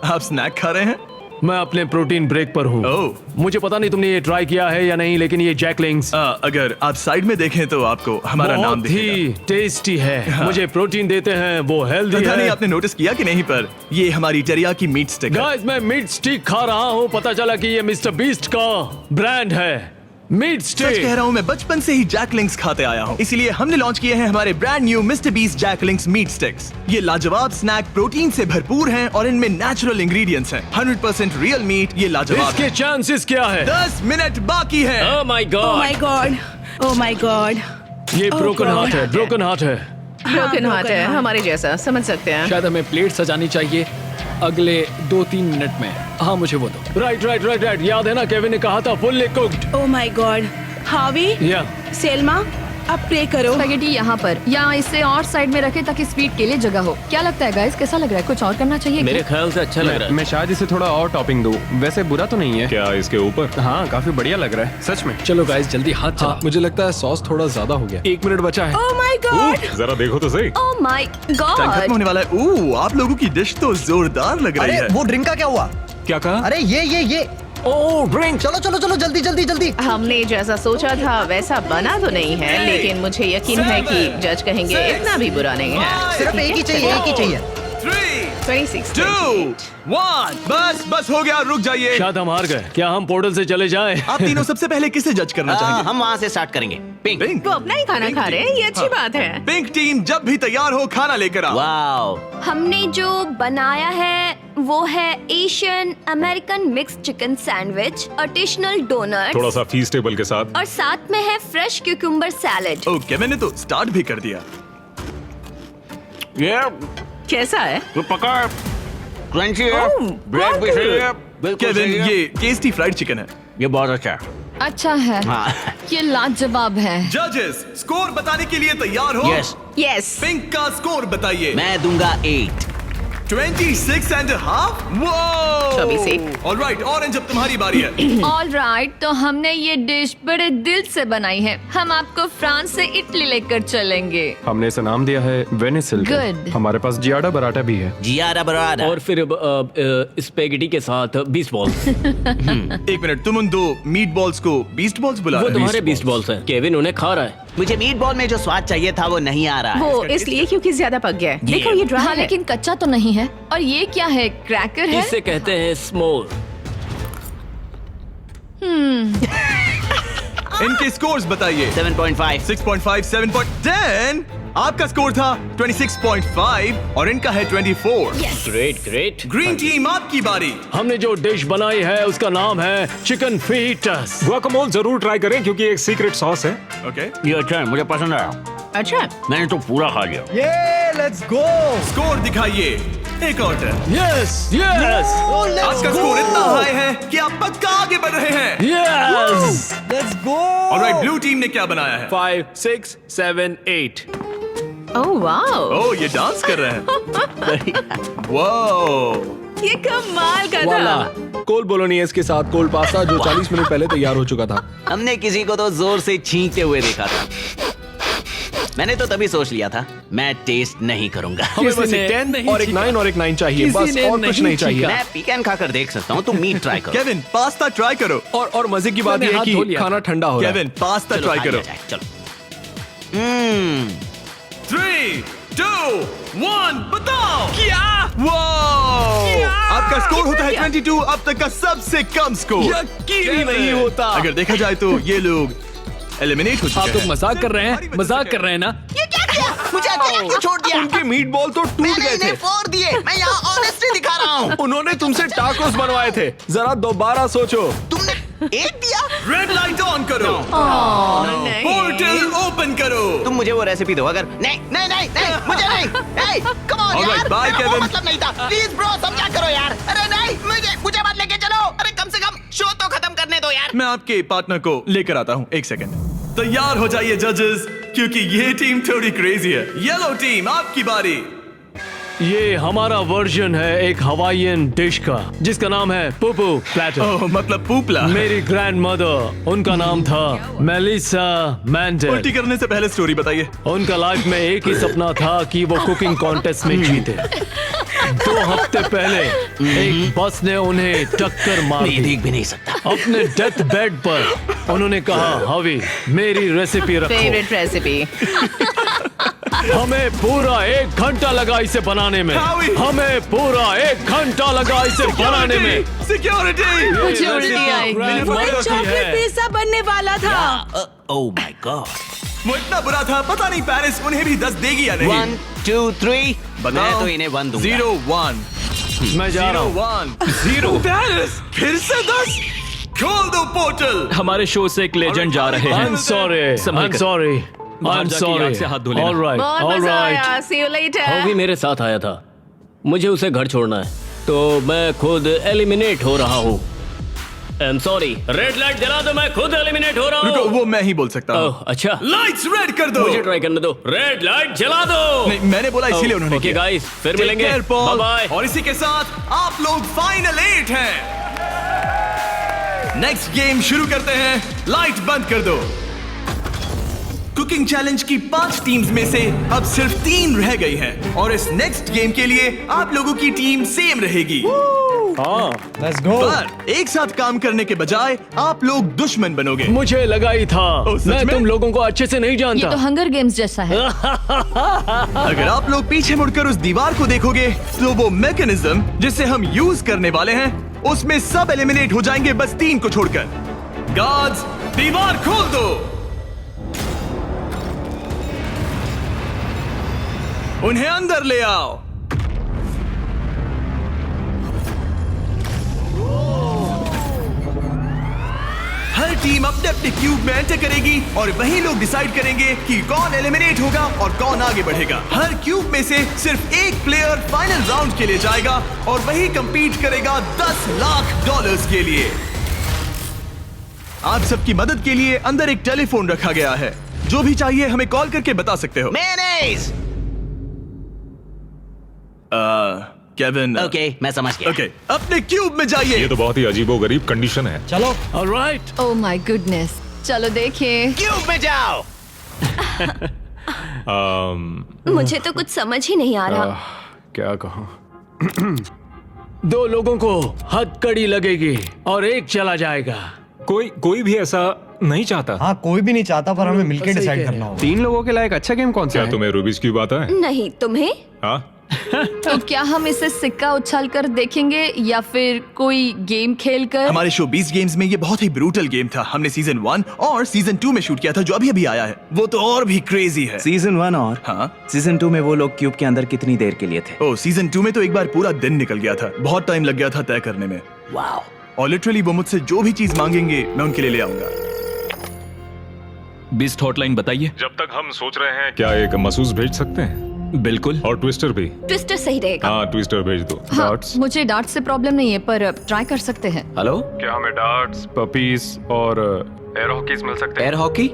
आप स्नैक खा रहे हैं? मैं अपने प्रोटीन ब्रेक पर हूँ। ओह। मुझे पता नहीं तुमने ये ट्राई किया है या नहीं, लेकिन ये जैकलिंग्स अगर आप साइड में देखें तो आपको हमारा नाम बहुत दिखेगा। ही टेस्टी है। मुझे प्रोटीन देते हैं, वो हेल्दी पता नहीं है। आपने नोटिस किया कि नहीं, पर ये हमारी टेरियाकी मीट स्टिक है। गाइस, मैं मीट स्टिक खा रहा हूँ। पता चला कि ये मिस्टर बीस्ट का ब्रांड है। Meat such stick. कह रहा हूँ, मैं बचपन से ही जैकलिंग्स खाते आया हूँ, इसीलिए हमने लॉन्च किए हैं हमारे ब्रांड न्यू मिस्टर बीस्ट जैकलिंग्स मीट स्टिक्स। ये लाजवाब स्नैक प्रोटीन से भरपूर हैं और इनमें नेचुरल इंग्रेडिएंट्स हैं। 100% रियल मीट। ये लाजवाब इसके है। चांसेस क्या है? 10 मिनट बाकी हैं। Oh my oh God. My God, oh my God. ये Oh ब्रोकन God. हार्ट है, ब्रोकन हार्ट है। ब्रोकन हार्ट है, heart. हमारे जैसा, समझ सकते हैं। शायद हमें प्लेट सजानी चाहिए अगले 2-3 मिनट में। हाँ मुझे वो दो। Right right right right. याद है ना, केविन ने कहा था fully cooked. Oh my God. हावी, या सेल्मा, अब प्रे करो। स्पैगेटी यहाँ पर या इसे और साइड में रखें ताकि स्वीट के लिए जगह हो। क्या लगता है गाइस, कैसा लग रहा है? कुछ और करना चाहिए मेरे क्या? ख्याल से अच्छा लग रहा है। मैं शायद इसे थोड़ा और टॉपिंग दूं। वैसे बुरा तो नहीं है। क्या इसके ऊपर? हाँ, काफी बढ़िया लग रहा है सच में। चलो गाइस जल्दी हाथ चला। मुझे लगता है सॉस थोड़ा ज्यादा हो गया। 1 मिनट बचा है। Oh my God. जरा देखो तो सही। ओह माय टाइम खत्म गॉड। होने वाला है। आप लोगों की डिश तो जोरदार लग रही अरे है। वो ड्रिंक का क्या हुआ? क्या कहा? अरे ये ओह ड्रिंक। चलो चलो चलो जल्दी जल्दी जल्दी। हमने जैसा सोचा था वैसा बना तो नहीं है, लेकिन मुझे यकीन है कि जज कहेंगे इतना भी बुरा नहीं है। सिर्फ एक ही चाहिए, एक ही चाहिए। 3, 26, 2, 1। बस हो गया, रुक जाइए। शायद हम हार गए। क्या हम पोर्टल से चले जाएं? आप तीनों सबसे पहले किसे जज करना चाहेंगे? हम वहाँ से स्टार्ट करेंगे। पिंक। पिंक। वो अपना ही खाना खा रहे हैं, ये अच्छी बात है। पिंक टीम जब भी तैयार हो, खाना लेकर आओ। वाओ। हमने जो बनाया है वो है Asian American mix chicken sandwich, additional doughnut थोड़ा सा फीस्टेबल के साथ। और साथ में है फ्रेश क्यूकम्बर सैलेड। ओके, मैंने तो स्टार्ट भी कर दिया। ये कैसा है? तो पका क्रंची है, ओह, ब्रेड भी बहुत सही है, बिल्कुल केविन, सही है। ये टेस्टी फ्राइड चिकन है। ये बहुत अच्छा है। अच्छा है, हाँ। ये लाजवाब है। जजेस स्कोर बताने के लिए तैयार हो? यस। यस। पिंक का स्कोर बताइए। मैं दूंगा 8। 26.5। वो 24। ऑलराइट, ऑरेंज अब तुम्हारी बारी है। ऑल राइट, तो हमने ये डिश बड़े दिल से बनाई है। हम आपको फ्रांस से इटली लेकर चलेंगे। हमने इसे नाम दिया है वेनिसिल। Good. हमारे पास जियाडा बराटा भी है। जियारा बराडा। और फिर स्पेगेटी के साथ बीस्ट बॉल्स। 1 मिनट, तुम उन 2 मीट बॉल्स को बीस्ट बॉल्स बुला वो रहे हो? तुम्हारे बीस्ट बॉल्स हैं। केविन उन्हें खा रहा है। मुझे मीट बॉल में जो स्वाद चाहिए था वो नहीं आ रहा है। वो इसलिए क्योंकि ज्यादा पक गया है। देखो ये ड्राई हाँ, है। लेकिन कच्चा तो नहीं है। और ये क्या है? क्रैकर है? इसे कहते हैं स्मोल। इनके स्कोर्स बताइए। 7.5। 6.5, 7.10। आपका स्कोर था 26.5 और इनका है 24। Great great. ग्रीन टीम आपकी बारी। हमने जो डिश बनाई है उसका नाम है चिकन फीटस। गुआकामोल जरूर ट्राई करें क्योंकि एक सीक्रेट सॉस है। ओके। ये अच्छा है, मुझे पसंद आया। अच्छा, मैंने तो पूरा खा लिया। ये लेट्स गो। स्कोर दिखाइए। एक और टर्न। यस यस आपका स्कोर इतना हाई है कि आप पक्का आगे बढ़ रहे हैं। Yes let's go. Alright, blue team ने क्या बनाया है? 5, 6, 7, 8। ओह वाओ, ओह, ये डांस कर रहे हैं। वाओ, ये कमाल का वाला था। कोल बोलोनियस के साथ कोल्ड पास्ता जो 40 मिनट पहले तैयार हो चुका था। हमने किसी को तो जोर से छींकते हुए देखा था। मैंने तो तभी सोच लिया था मैं टेस्ट नहीं करूंगा। हमें बस एक 10 और एक 9 और एक 9 चाहिए, बस और कुछ नहीं चाहिए। मैं पीकन खाकर देख सकता हूँ, तुम मीट ट्राई करो। केविन, पास्ता ट्राई करो। और मजे की बात मैंने यह है हाथ धो कि लिया खाना ठंडा हो रहा है। केविन, पास्ता चलो, ट्राई खा लिया करो। जाए, चलो। 3, 2, 1, बताओ क्या? वाओ, आपका स्कोर होता है 22, अब तक का सबसे कम स्कोर। यकीन ही नहीं होता। अगर देखा जाए तो ये लोग एलिमिनेट हो चुके आप हैं। लोग मजाक कर रहे हैं, मजाक कर रहे हैं ना? ये क्या किया? मुझे अकेला क्यों छोड़ दिया? उनके मीट बॉल तो टूट गए थे। फोड़ दिए। मैं यहाँ ऑनेस्टी दिखा रहा हूँ। उन्होंने तुमसे टाकोस बनवाए थे। जरा दोबारा सोचो। तुमने एक दिया। रेड लाइट ऑन करो। नहीं। पोर्टल ओपन करो। तुम मुझे वो रेसिपी दो। अगर नहीं नहीं नहीं नहीं मुझे नहीं। कम ऑन Alright, यार, bye, मेरा वो Kevin. मतलब नहीं था। प्लीज ब्रो, समझा करो यार। अरे नहीं, मुझे मत लेके चलो। अरे कम से कम शो तो खत्म करने दो यार। मैं आपके पार्टनर को लेकर आता हूँ, एक सेकंड। तैयार हो जाइए जजेस, क्योंकि ये टीम थोड़ी क्रेजी है। येलो टीम, आपकी बारी। ये हमारा वर्जन है एक हवाईयन डिश का जिसका नाम है पुपू प्लेटर। ओह, मतलब पूपला। मेरी ग्रैंड मदर, उनका नाम था मेलिसा मैंडेल। उल्टी करने से पहले स्टोरी बताइए। उनका लाइफ में एक ही सपना था कि वो कुकिंग कॉन्टेस्ट में जीते। 2 हफ्ते पहले एक बस ने उन्हें टक्कर मार मैं ये दी। देख भी नहीं सकता। अपने डेथ बेड पर उन्होंने कहा, हवी मेरी रेसिपी रखो। Favourite recipe. हमें पूरा 1 घंटा लगा इसे बनाने में। हावी! हमें पूरा 1 घंटा लगा इसे बनाने में। सिक्योरिटी। मुझे उल्टी आएगी। ग्रैंडमदर की चॉकलेट है। पिज्जा बनने वाला था। Oh my God. वो इतना बुरा था, पता नहीं पेरिस उन्हें भी 10 देगी या नहीं। 1, 2, 3। बताओ। मैं तो इन्हें 1 दूंगा। 0, 1, मैं जा रहा 0, हूँ। 1, 0। पेरिस फिर से 10। खोल दो पोर्टल। हमारे शो से एक लेजेंड जा रहे हैं। I'm sorry. संभल I'm कर। sorry. बाहर I'm जाके sorry. याद से हाथ धो लेना। All right. बहुत All मजा right. आया। See you later. वो भी मेरे साथ आया था। मुझे उसे घर छोड़ना है, तो मैं खुद एलिमिनेट हो रहा हूँ। I'm sorry. रेड लाइट जला दो, मैं खुद एलिमिनेट हो रहा रुको, हूँ। वो मैं ही बोल सकता हूँ। ओह, अच्छा। लाइट्स रेड कर दो। मुझे ट्राई करने दो। रेड लाइट जला दो। नहीं, मैंने बोला इसीलिए उन्होंने ओके किया। गाइस, फिर Take मिलेंगे। care, Paul. Bye bye. और इसी के साथ आप लोग फाइनल 8 हैं। नेक्स्ट गेम शुरू करते हैं। लाइट बंद कर दो। कुकिंग चैलेंज की 5 टीम्स में से अब सिर्फ 3 रह गई हैं और इस नेक्स्ट गेम के लिए आप लोगों की टीम सेम रहेगी। Let's go. पर एक साथ काम करने के बजाय आप लोग दुश्मन बनोगे। मुझे लगा ही था। ओह, सच मैं में? तुम लोगों को अच्छे से नहीं जानता। ये तो हंगर गेम्स जैसा है। अगर आप लोग पीछे मुड़कर उस दीवार को देखोगे तो वो मैकेनिज्म जिसे हम यूज करने वाले हैं उसमें सब एलिमिनेट हो जाएंगे, बस 3 को छोड़कर। गार्ड्स, दीवार खोल दो। उन्हें अंदर ले आओ। हर टीम अपने अपने क्यूब में एंटर करेगी और वही लोग डिसाइड करेंगे कि कौन एलिमिनेट होगा और कौन आगे बढ़ेगा। हर क्यूब में से सिर्फ एक प्लेयर फाइनल राउंड के लिए जाएगा और वही कंपीट करेगा $10 लाख के लिए। आप सबकी मदद के लिए अंदर एक टेलीफोन रखा गया है। जो भी चाहिए हमें कॉल करके बता सकते हो। मेयोनेज़। केविन। ओके, मैं समझ गया। ओके, अपने क्यूब में जाइए। ये तो बहुत ही अजीबोगरीब कंडीशन है। चलो। ऑलराइट। ओह माय गुडनेस, चलो देखिए। क्यूब में जाओ। मुझे तो कुछ समझ ही नहीं आ रहा। क्या कहूँ? 2 लोगों को हथकड़ी लगेगी और एक चला जाएगा। कोई भी ऐसा नहीं चाहता। हाँ, कोई भी नहीं चाहता, पर हमें मिलकर डिसाइड करना होगा। 3 लोगों के लायक अच्छा गेम कौन सा क्या है? तुम्हें रूबिक्स क्यूब आता है? नहीं, तुम्हें? हाँ, तो क्या हम इसे सिक्का उछाल कर देखेंगे या फिर कोई गेम खेल कर? हमारे शो 20 गेम्स में ये बहुत ही ब्रूटल गेम था। हमने सीजन 1 और सीजन 2 में शूट किया था, जो अभी अभी आया है। वो तो और भी क्रेजी है। सीजन 1 और हाँ, सीजन 2 में वो लोग क्यूब के अंदर कितनी देर के लिए थे? ओ, सीजन 2 में तो एक बार पूरा दिन निकल गया था। बहुत टाइम लग गया था तय करने में। वाओ। और लिटरली वो मुझसे जो भी चीज मांगेंगे मैं उनके लिए ले आऊंगा। बीस्ट हॉटलाइन बताइए। जब तक हम सोच रहे हैं क्या एक महसूस भेज सकते हैं? बिल्कुल। और ट्विस्टर भी। ट्विस्टर सही रहेगा। हाँ ट्विस्टर भेज दो। हाँ, मुझे डार्ट से प्रॉब्लम नहीं है पर ट्राई कर सकते हैं। हेलो, क्या हमें डार्ट्स, पपीज और एयर हॉकीज मिल सकते हैं? Air hockey?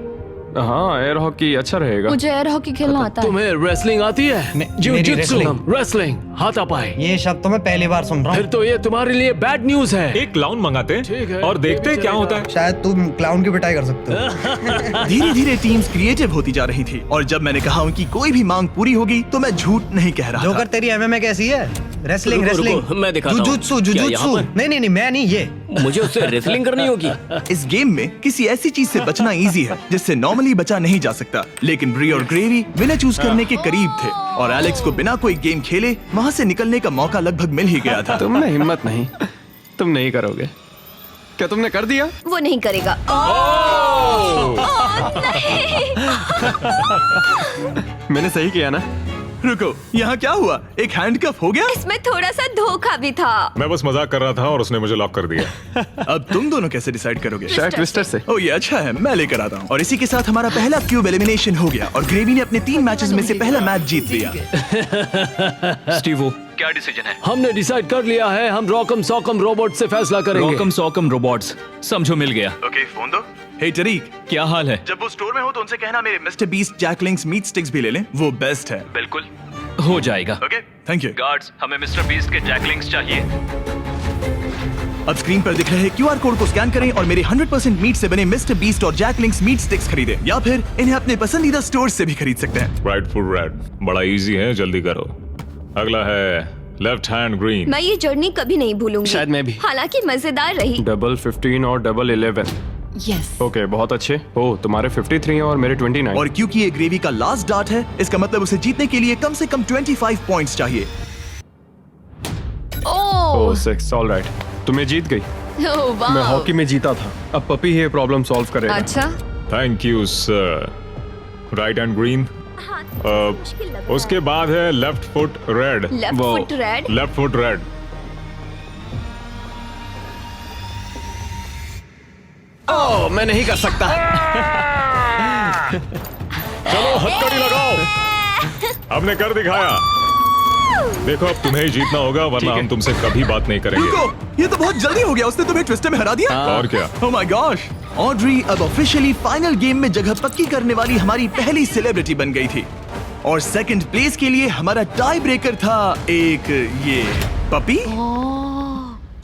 हाँ, एयर हॉकी अच्छा रहेगा। मुझे एयर हॉकी खेलना आता है। तुम्हें रेसलिंग आती है? जिu-jitsu, रेसलिंग हाथापाई। ये शब्द तो मैं पहली बार सुन रहा हूँ। फिर तो ये तुम्हारे लिए बैड न्यूज है। एक क्लाउन मंगाते ठीक है, और देखते क्या होता है। शायद तुम क्लाउन की पिटाई कर सकते हो। धीरे धीरे टीम्स क्रिएटिव होती जा रही थी और जब मैंने कहा उनकी कोई भी मांग पूरी होगी तो मैं झूठ नहीं कह रहा था। जोकर तेरी एमएमए कैसी है? रेसलिंग रुको, रेसलिंग रुको, मैं दिखाता हूँ। जुजुत्सु क्या यहाँ जुजुत्सु। पर? नहीं मैं नहीं, ये मुझे उससे रेसलिंग करनी होगी। इस गेम में किसी ऐसी चीज से बचना इजी है जिससे नॉर्मली बचा नहीं जा सकता, लेकिन ब्री और ग्रेवी विनर चूज करने के करीब थे और एलेक्स को बिना कोई गेम खेले वहाँ से निकलने का मौका लगभग मिल ही गया था। तुम में हिम्मत नहीं, तुम नहीं करोगे। क्या तुमने कर दिया? वो नहीं करेगा। मैंने सही किया ना? रुको, यहाँ क्या हुआ? एक हैंडकफ हो गया? इसमें थोड़ा सा धोखा भी था। मैं बस मजाक कर रहा था और उसने मुझे लॉक कर दिया। अब तुम दोनों कैसे डिसाइड करोगे? शायद ट्विस्टर से। ओ ये अच्छा है, मैं लेकर आता हूँ। और इसी के साथ हमारा पहला क्यूब एलिमिनेशन हो गया और ग्रेवी ने अपने 3 मैचेस में से पहला मैच जीत लिया। स्टीवो, क्या डिसीजन है? हमने डिसाइड कर लिया है, हम रॉकम सॉकम रोबोट से फैसला करेंगे। रॉकम सॉकम रोबोट्स, समझो मिल गया। ओके, फोन दो। हे टरीक, क्या हाल है? जब वो स्टोर में हो तो उनसे कहना मेरे मिस्टर बीस्ट जैकलिंग्स मीट स्टिक्स भी ले लें, वो बेस्ट है। बिल्कुल हो जाएगा। Okay, thank you. गार्ड्स, हमें मिस्टर बीस्ट के जैकलिंग्स चाहिए। अब स्क्रीन पर दिख रहे QR कोड को स्कैन करें और मेरे 100% मीट से बने मिस्टर बीस्ट और जैकलिंग्स मीट स्टिक्स खरीदें, या फिर इन्हें अपने पसंदीदा स्टोर से भी खरीद सकते हैं। राइट फुट रेड, बड़ा इजी है, जल्दी करो। अगला है लेफ्ट हैंड ग्रीन। मैं ये जर्नी कभी नहीं भूलूंगी। शायद मैं भी। हालांकि मजेदार रही। डबल 15 और डबल 11। यस। ओके, बहुत अच्छे। ओह, तुम्हारे 53 और मेरे 29। और क्योंकि ये ग्रेवी का लास्ट डार्ट है, इसका मतलब उसे जीतने के लिए कम से कम 25 पॉइंट्स चाहिए। ओह 6, ऑलराइट। तुम्हें जीत गई। वाह। मैं हॉकी में जीता था। अब पपी ये प्रॉब्लम सॉल्व करेगा। अच्छा। Thank you sir. Right hand green. उसके बाद है left foot red. Left foot red. Left foot red. Oh, मैं नहीं कर सकता। चलो हथकड़ी लगाओ। हमने कर दिखाया। देखो अब तुम्हें ही जीतना होगा वरना हम तुमसे कभी बात नहीं करेंगे। रुको, ये तो बहुत जल्दी हो गया, उसने तुम्हें ट्विस्टर में हरा दिया। और क्या? ओह माय गॉश, ऑड्री अब ऑफिशियली फाइनल गेम में जगह पक्की करने वाली हमारी पहली सेलिब्रिटी बन गई थी और सेकंड प्लेस के लिए हमारा टाई ब्रेकर था एक ये puppy.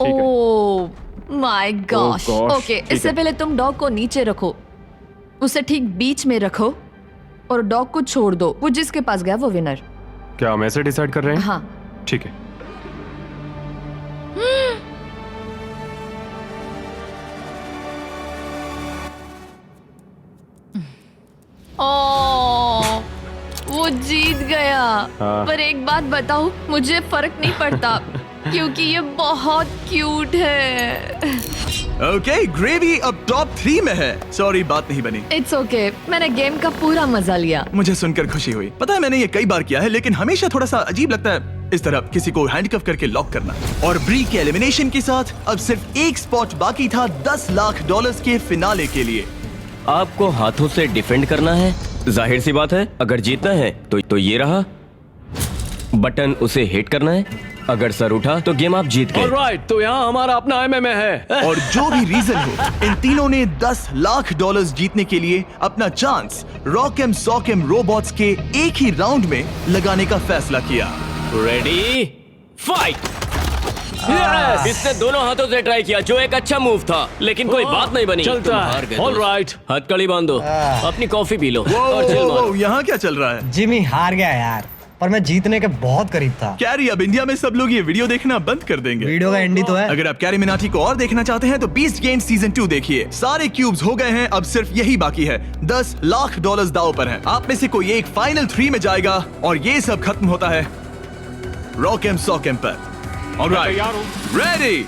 Oh my gosh. Oh gosh, okay, ठीक इससे है। पहले तुम डॉग को नीचे रखो, उसे ठीक बीच में रखो और डॉग को छोड़ दो। वो जिसके पास गया वो विनर। क्या हम ऐसे डिसाइड कर रहे हैं? हाँ। ठीक है। ओह, वो जीत गया। हाँ। पर एक बात बताऊं, मुझे फर्क नहीं पड़ता क्योंकि ये बहुत क्यूट है। ओके, ग्रेवी अब टॉप 3 में है। सॉरी, बात नहीं बनी। इट्स ओके, मैंने गेम का पूरा मजा लिया। मुझे सुनकर खुशी हुई। पता है मैंने ये कई बार किया है, लेकिन हमेशा थोड़ा सा अजीब लगता है इस तरह किसी को हैंडकफ करके लॉक करना। और ब्री के एलिमिनेशन के साथ अब सिर्फ एक स्पॉट बाकी था $10 लाख के फिनाले के लिए। आपको हाथों से डिफेंड करना है। जाहिर सी बात है, अगर जीतना है तो ये रहा बटन, उसे हिट करना है। अगर सर उठा तो गेम आप जीत गए। ऑलराइट, तो यहाँ हमारा अपना MMA है। और जो भी रीजन हो, इन तीनों ने $10 लाख जीतने के लिए अपना चांस रॉकम सॉकम रोबोट्स के एक ही राउंड में लगाने का फैसला किया। Ready fight. इसने दोनों हाथों से ट्राई किया, जो एक अच्छा मूव था, लेकिन कोई बात नहीं बनी। चलता है। हार गए। ऑलराइट, हथकड़ी बांधो, अपनी कॉफी पी लो वो, और चिल मारो। यहाँ क्या चल रहा है? जिमी हार गया यार, पर मैं जीतने के बहुत करीब था। कैरी, अब इंडिया में सब लोग ये वीडियो देखना बंद कर देंगे। वीडियो का एंडी तो है। अगर आप कैरी मिनाटी को और देखना चाहते हैं तो बीस्ट गेम सीजन 2 देखिए। सारे क्यूब्स हो गए हैं, अब सिर्फ यही बाकी है। $10 लाख दांव पर हैं। आप में से कोई एक फाइनल 3 में जाएगा और ये सब खत्म होता है रॉकम सॉकम पर। Alright, ready,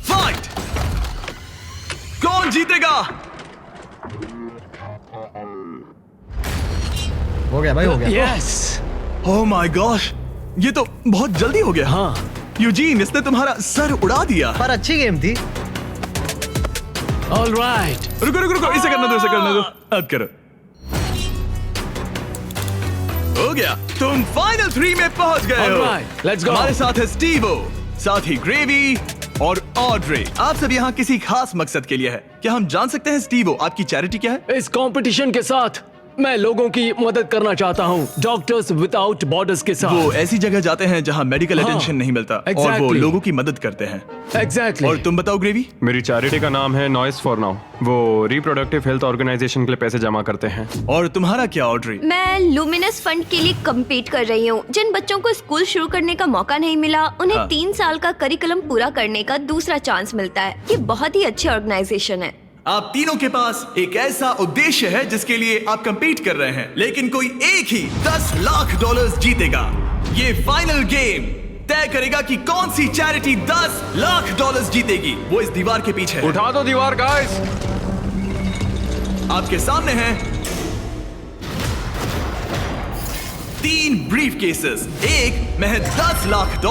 fight. कौन जीतेगा? हो गया भाई, हो गया। यस। ओह माय गॉश, ये तो बहुत जल्दी हो गया। हाँ। यूजीन, इसने तुम्हारा सर उड़ा दिया। पर अच्छी गेम थी। ऑलराइट। रुको रुको रुको, इसे करने दो, इसे करने दो। अब करो। हो गया, तुम फाइनल 3 में पहुंच गए हो। Alright, let's go. हमारे साथ है स्टीवो, साथ ही ग्रेवी और ऑड्रे। आप सब यहाँ किसी खास मकसद के लिए है। क्या हम जान सकते हैं स्टीवो, आपकी चैरिटी क्या है? इस कंपटीशन के साथ मैं लोगों की मदद करना चाहता हूँ, डॉक्टर्स विदाउट बॉर्डर्स के साथ। वो ऐसी जगह जाते हैं जहाँ मेडिकल अटेंशन नहीं मिलता और वो exactly. लोगों की मदद करते हैं। एग्जैक्टली। और तुम बताओ ग्रेवी? मेरी चैरिटी का नाम है नॉइस फॉर नाउ। वो रिप्रोडक्टिव हेल्थ ऑर्गेनाइजेशन के लिए पैसे जमा करते हैं। और तुम्हारा क्या ऑड्री? मैं लुमिनस फंड के लिए कम्पीट कर रही हूँ। जिन बच्चों को स्कूल शुरू करने का मौका नहीं मिला, उन्हें 3 साल का करिकुलम पूरा करने का दूसरा चांस मिलता है। ये बहुत ही अच्छी ऑर्गेनाइजेशन है। आप तीनों के पास एक ऐसा उद्देश्य है जिसके लिए आप कंपीट कर रहे हैं, लेकिन कोई एक ही $10 लाख जीतेगा। ये फाइनल गेम तय करेगा कि कौन सी चैरिटी $10 लाख जीतेगी। वो इस दीवार के पीछे है। उठा दो दीवार गाइस। आपके सामने हैं 3 ब्रीफ केसेस, एक में है $10 लाख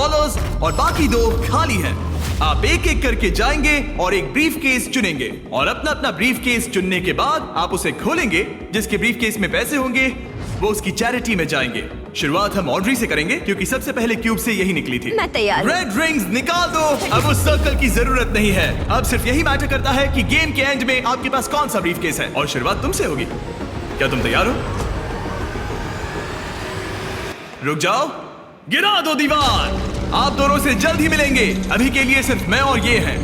और बाकी 2 खाली हैं। आप एक एक करके जाएंगे और एक ब्रीफ केस चुनेंगे और अपना अपना ब्रीफ केस चुनने के बाद आप उसे खोलेंगे। जिसके ब्रीफ केस में पैसे होंगे वो उसकी चैरिटी में जाएंगे। शुरुआत हम ऑड्री से करेंगे क्योंकि सबसे पहले क्यूब से यही निकली थी। मैं तैयार हूं। रेड रिंग्स निकाल दो। अब उस सर्कल की जरूरत नहीं है। अब सिर्फ यही मैटर करता है कि गेम के एंड में आपके पास कौन सा ब्रीफ केस है और शुरुआत तुमसे होगी। क्या तुम तैयार हो? रुक जाओ, गिरा दो दीवार। आप दोनों से जल्द ही मिलेंगे। अभी के लिए सिर्फ मैं और ये हैं।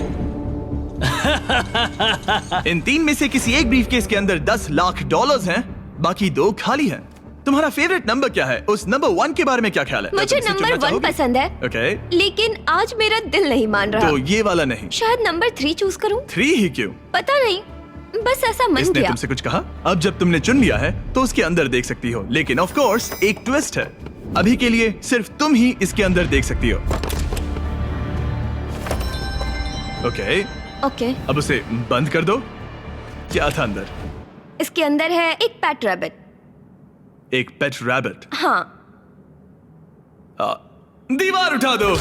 इन 3 में से किसी एक ब्रीफकेस के अंदर $10 लाख हैं, बाकी 2 खाली हैं। तुम्हारा फेवरेट नंबर क्या है? उस नंबर 1 के बारे में क्या ख्याल है? मुझे नंबर 1 पसंद है। ओके। लेकिन आज मेरा दिल नहीं मान रहा। तो ये वाला नहीं? शायद नंबर 3 चूज करूं। 3 ही क्यों? पता नहीं, बस ऐसा मन इसने किया। तुमसे कुछ कहा? अब जब तुमने चुन लिया है तो उसके अंदर देख सकती हो, लेकिन ऑफ कोर्स एक ट्विस्ट है। अभी के लिए सिर्फ तुम ही इसके अंदर देख सकती हो। ओके। अब उसे बंद कर दो। क्या था अंदर? इसके अंदर है एक पेट रैबिट। एक पेट रैबिट? हाँ। दीवार उठा दो।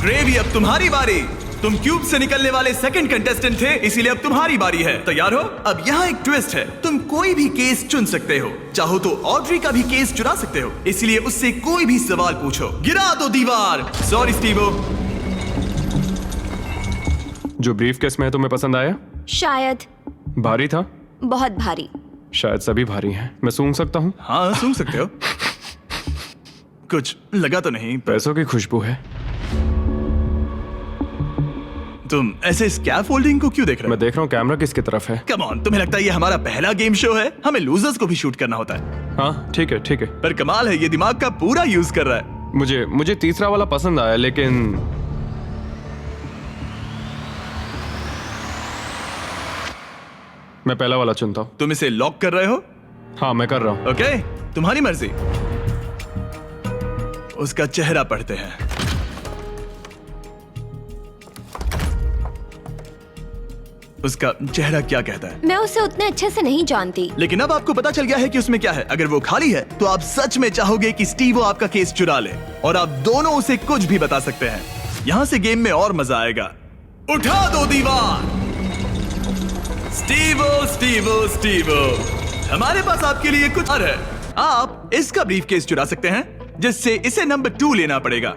ग्रेवी, अब तुम्हारी बारी। तुम क्यूब से निकलने वाले सेकंड कंटेस्टेंट थे, इसीलिए अब तुम्हारी बारी है। तैयार हो? अब यहाँ एक ट्विस्ट है। तुम कोई भी केस चुन सकते हो। चाहो तो ऑड्री का भी केस चुरा सकते हो, इसलिए उससे कोई भी सवाल पूछो। गिरा दो दीवार। Sorry Stevo. जो ब्रीफ केस में तुम्हें पसंद आया? शायद। भारी था? बहुत भारी। शायद सभी भारी हैं। मैं सूंघ सकता हूँ? हाँ, सूंघ सकते हो। कुछ लगा तो नहीं? पैसों की खुशबू है। तुम ऐसे स्कैफोल्डिंग को क्यों देख रहे हो? मैं देख रहा हूँ कैमरा किसकी तरफ है। कम ऑन, तुम्हें लगता है ये हमारा पहला गेम शो है? हमें लूजर्स को भी शूट करना होता है। हाँ ठीक है ठीक है। पर कमाल है, ये दिमाग का पूरा यूज कर रहा है। मुझे तीसरा वाला पसंद आया, लेकिन मैं पहला वाला चुनता हूँ। तुम इसे लॉक कर रहे हो? हाँ मैं कर रहा हूँ। ओके, तुम्हारी मर्जी। उसका चेहरा पढ़ते हैं। उसका चेहरा क्या कहता है? मैं उसे उतने अच्छे से नहीं जानती। लेकिन अब आपको पता चल गया है कि उसमें क्या है। अगर वो खाली है तो आप सच में चाहोगे कि स्टीवो आपका केस चुरा ले, और आप दोनों उसे कुछ भी बता सकते हैं। यहाँ से गेम में और मजा आएगा। उठा दो दीवार। स्टीवो स्टीवो स्टीवो, हमारे पास आपके लिए कुछ और है। आप इसका ब्रीफ केस चुरा सकते हैं, जिससे इसे नंबर 2 लेना पड़ेगा,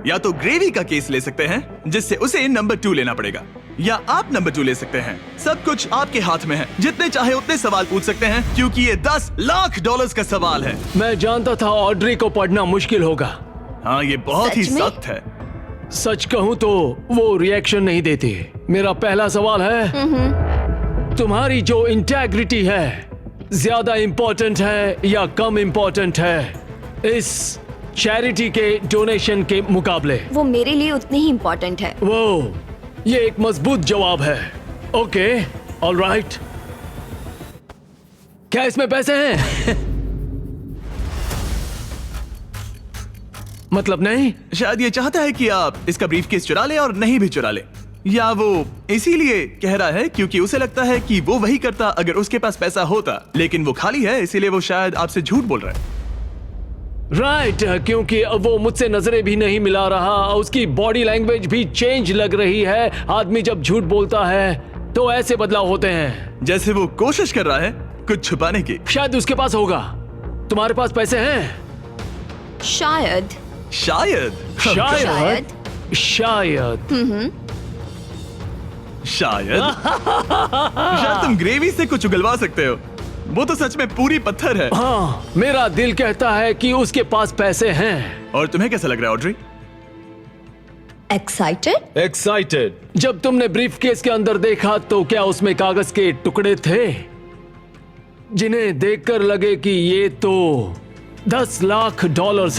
या तो ग्रेवी का केस ले सकते हैं, जिससे उसे नंबर 2 लेना पड़ेगा, या आप नंबर 2 ले सकते हैं। सब कुछ आपके हाथ में है। जितने चाहे उतने सवाल पूछ सकते हैं, क्योंकि ये $10 लाख का सवाल है। मैं जानता था ऑड्री को पढ़ना मुश्किल होगा। हाँ, ये बहुत ही सख्त है। सच कहूँ तो वो रिएक्शन नहीं देती। मेरा पहला सवाल है, तुम्हारी जो इंटेग्रिटी है ज्यादा इंपॉर्टेंट है या कम इंपॉर्टेंट है इस चैरिटी के डोनेशन के मुकाबले? वो मेरे लिए उतनी ही इंपॉर्टेंट है। वो, ये एक मजबूत जवाब है। Okay, alright. क्या इसमें पैसे हैं? मतलब नहीं? शायद ये चाहता है कि आप इसका ब्रीफकेस चुरा ले और नहीं भी चुरा ले, या वो इसीलिए कह रहा है क्योंकि उसे लगता है कि वो वही करता अगर उसके पास पैसा होता, लेकिन वो खाली है, इसीलिए वो शायद आपसे झूठ बोल रहा है। राइट, क्योंकि वो मुझसे नजरें भी नहीं मिला रहा, उसकी बॉडी लैंग्वेज भी चेंज लग रही है। आदमी जब झूठ बोलता है तो ऐसे बदलाव होते हैं। जैसे वो कोशिश कर रहा है कुछ छुपाने की। शायद उसके पास होगा। तुम्हारे पास पैसे हैं? शायद शायद शायद शायद शायद शायद तुम ग्रेवी से कुछ उगलवा सकते हो। वो तो सच में पूरी पत्थर है। हाँ, मेरा दिल कहता है कि उसके पास पैसे हैं। और तुम्हें कैसा लग रहा है ऑड्री? एक्साइटेड। एक्साइटेड। जब तुमने ब्रीफ केस के अंदर देखा तो क्या उसमें कागज के टुकड़े थे जिन्हें देखकर लगे कि ये तो $10 लाख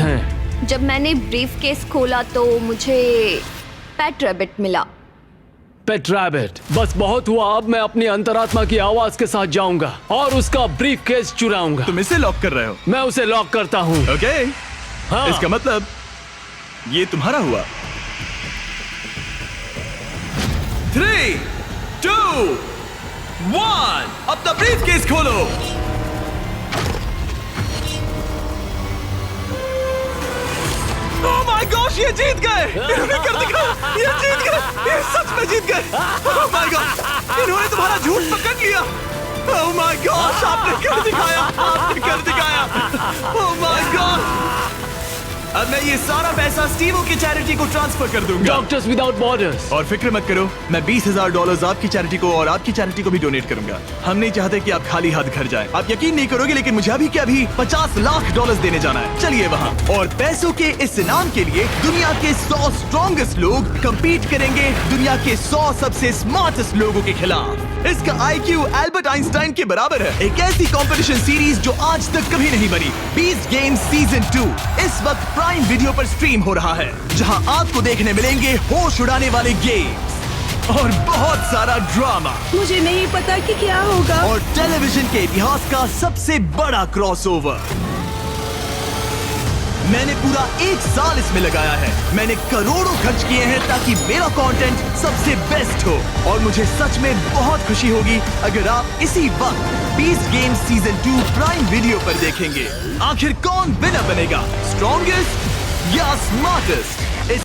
हैं? जब मैंने ब्रीफ केस खोला तो मुझे पेट रैबिट मिला। पेट रैबिट। बस बहुत हुआ। अब मैं अपनी अंतरात्मा की आवाज के साथ जाऊंगा और उसका ब्रीफ केस चुराऊंगा। तुम इसे लॉक कर रहे हो? मैं उसे लॉक करता हूँ। ओके। हाँ। इसका मतलब ये तुम्हारा हुआ। 3, 2, 1 अपना ब्रीफ केस खोलो। ओह माय गॉश, ये जीत गए। इन्होंने कर दिखाया। ये जीत गए। ये सच में जीत गए। ओह माय गॉड, इन्होंने तुम्हारा झूठ पकड़ लिया। ओह माय गॉश, आपने कर दिखाया। आपने कर दिखाया। Oh my God. अब मैं ये सारा पैसा स्टीवो की चैरिटी को ट्रांसफर कर दूंगा। Doctors without borders. और फिक्र मत करो, मैं $20,000 आपकी चैरिटी को और आपकी चैरिटी को भी डोनेट करूंगा। हम नहीं चाहते कि आप खाली हाथ घर जाएं। आप यकीन नहीं करोगे लेकिन मुझे अभी के अभी $50 लाख देने जाना है। चलिए वहाँ। और पैसों के इस इनाम के लिए दुनिया के 100 स्ट्रॉन्गेस्ट लोग कम्पीट करेंगे दुनिया के 100 सबसे स्मार्टेस्ट लोगों के खिलाफ। इसका IQ एल्बर्ट आइंस्टाइन के बराबर है। एक ऐसी कंपटीशन सीरीज जो आज तक कभी नहीं बनी। बीस्ट गेम्स सीजन 2 इस वक्त प्राइम वीडियो पर स्ट्रीम हो रहा है, जहां आपको देखने मिलेंगे होश उड़ाने वाले गेम्स और बहुत सारा ड्रामा। मुझे नहीं पता कि क्या होगा। और टेलीविजन के इतिहास का सबसे बड़ा क्रॉसओवर। मैंने पूरा 1 साल इसमें लगाया है। मैंने करोड़ों खर्च किए हैं ताकि मेरा कंटेंट सबसे बेस्ट हो। और मुझे सच में बहुत खुशी होगी अगर आप इसी वक्त beast games season 2 prime video पर देखेंगे। आखिर कौन विनर बनेगा, स्ट्रॉन्गेस्ट या स्मार्टेस्ट?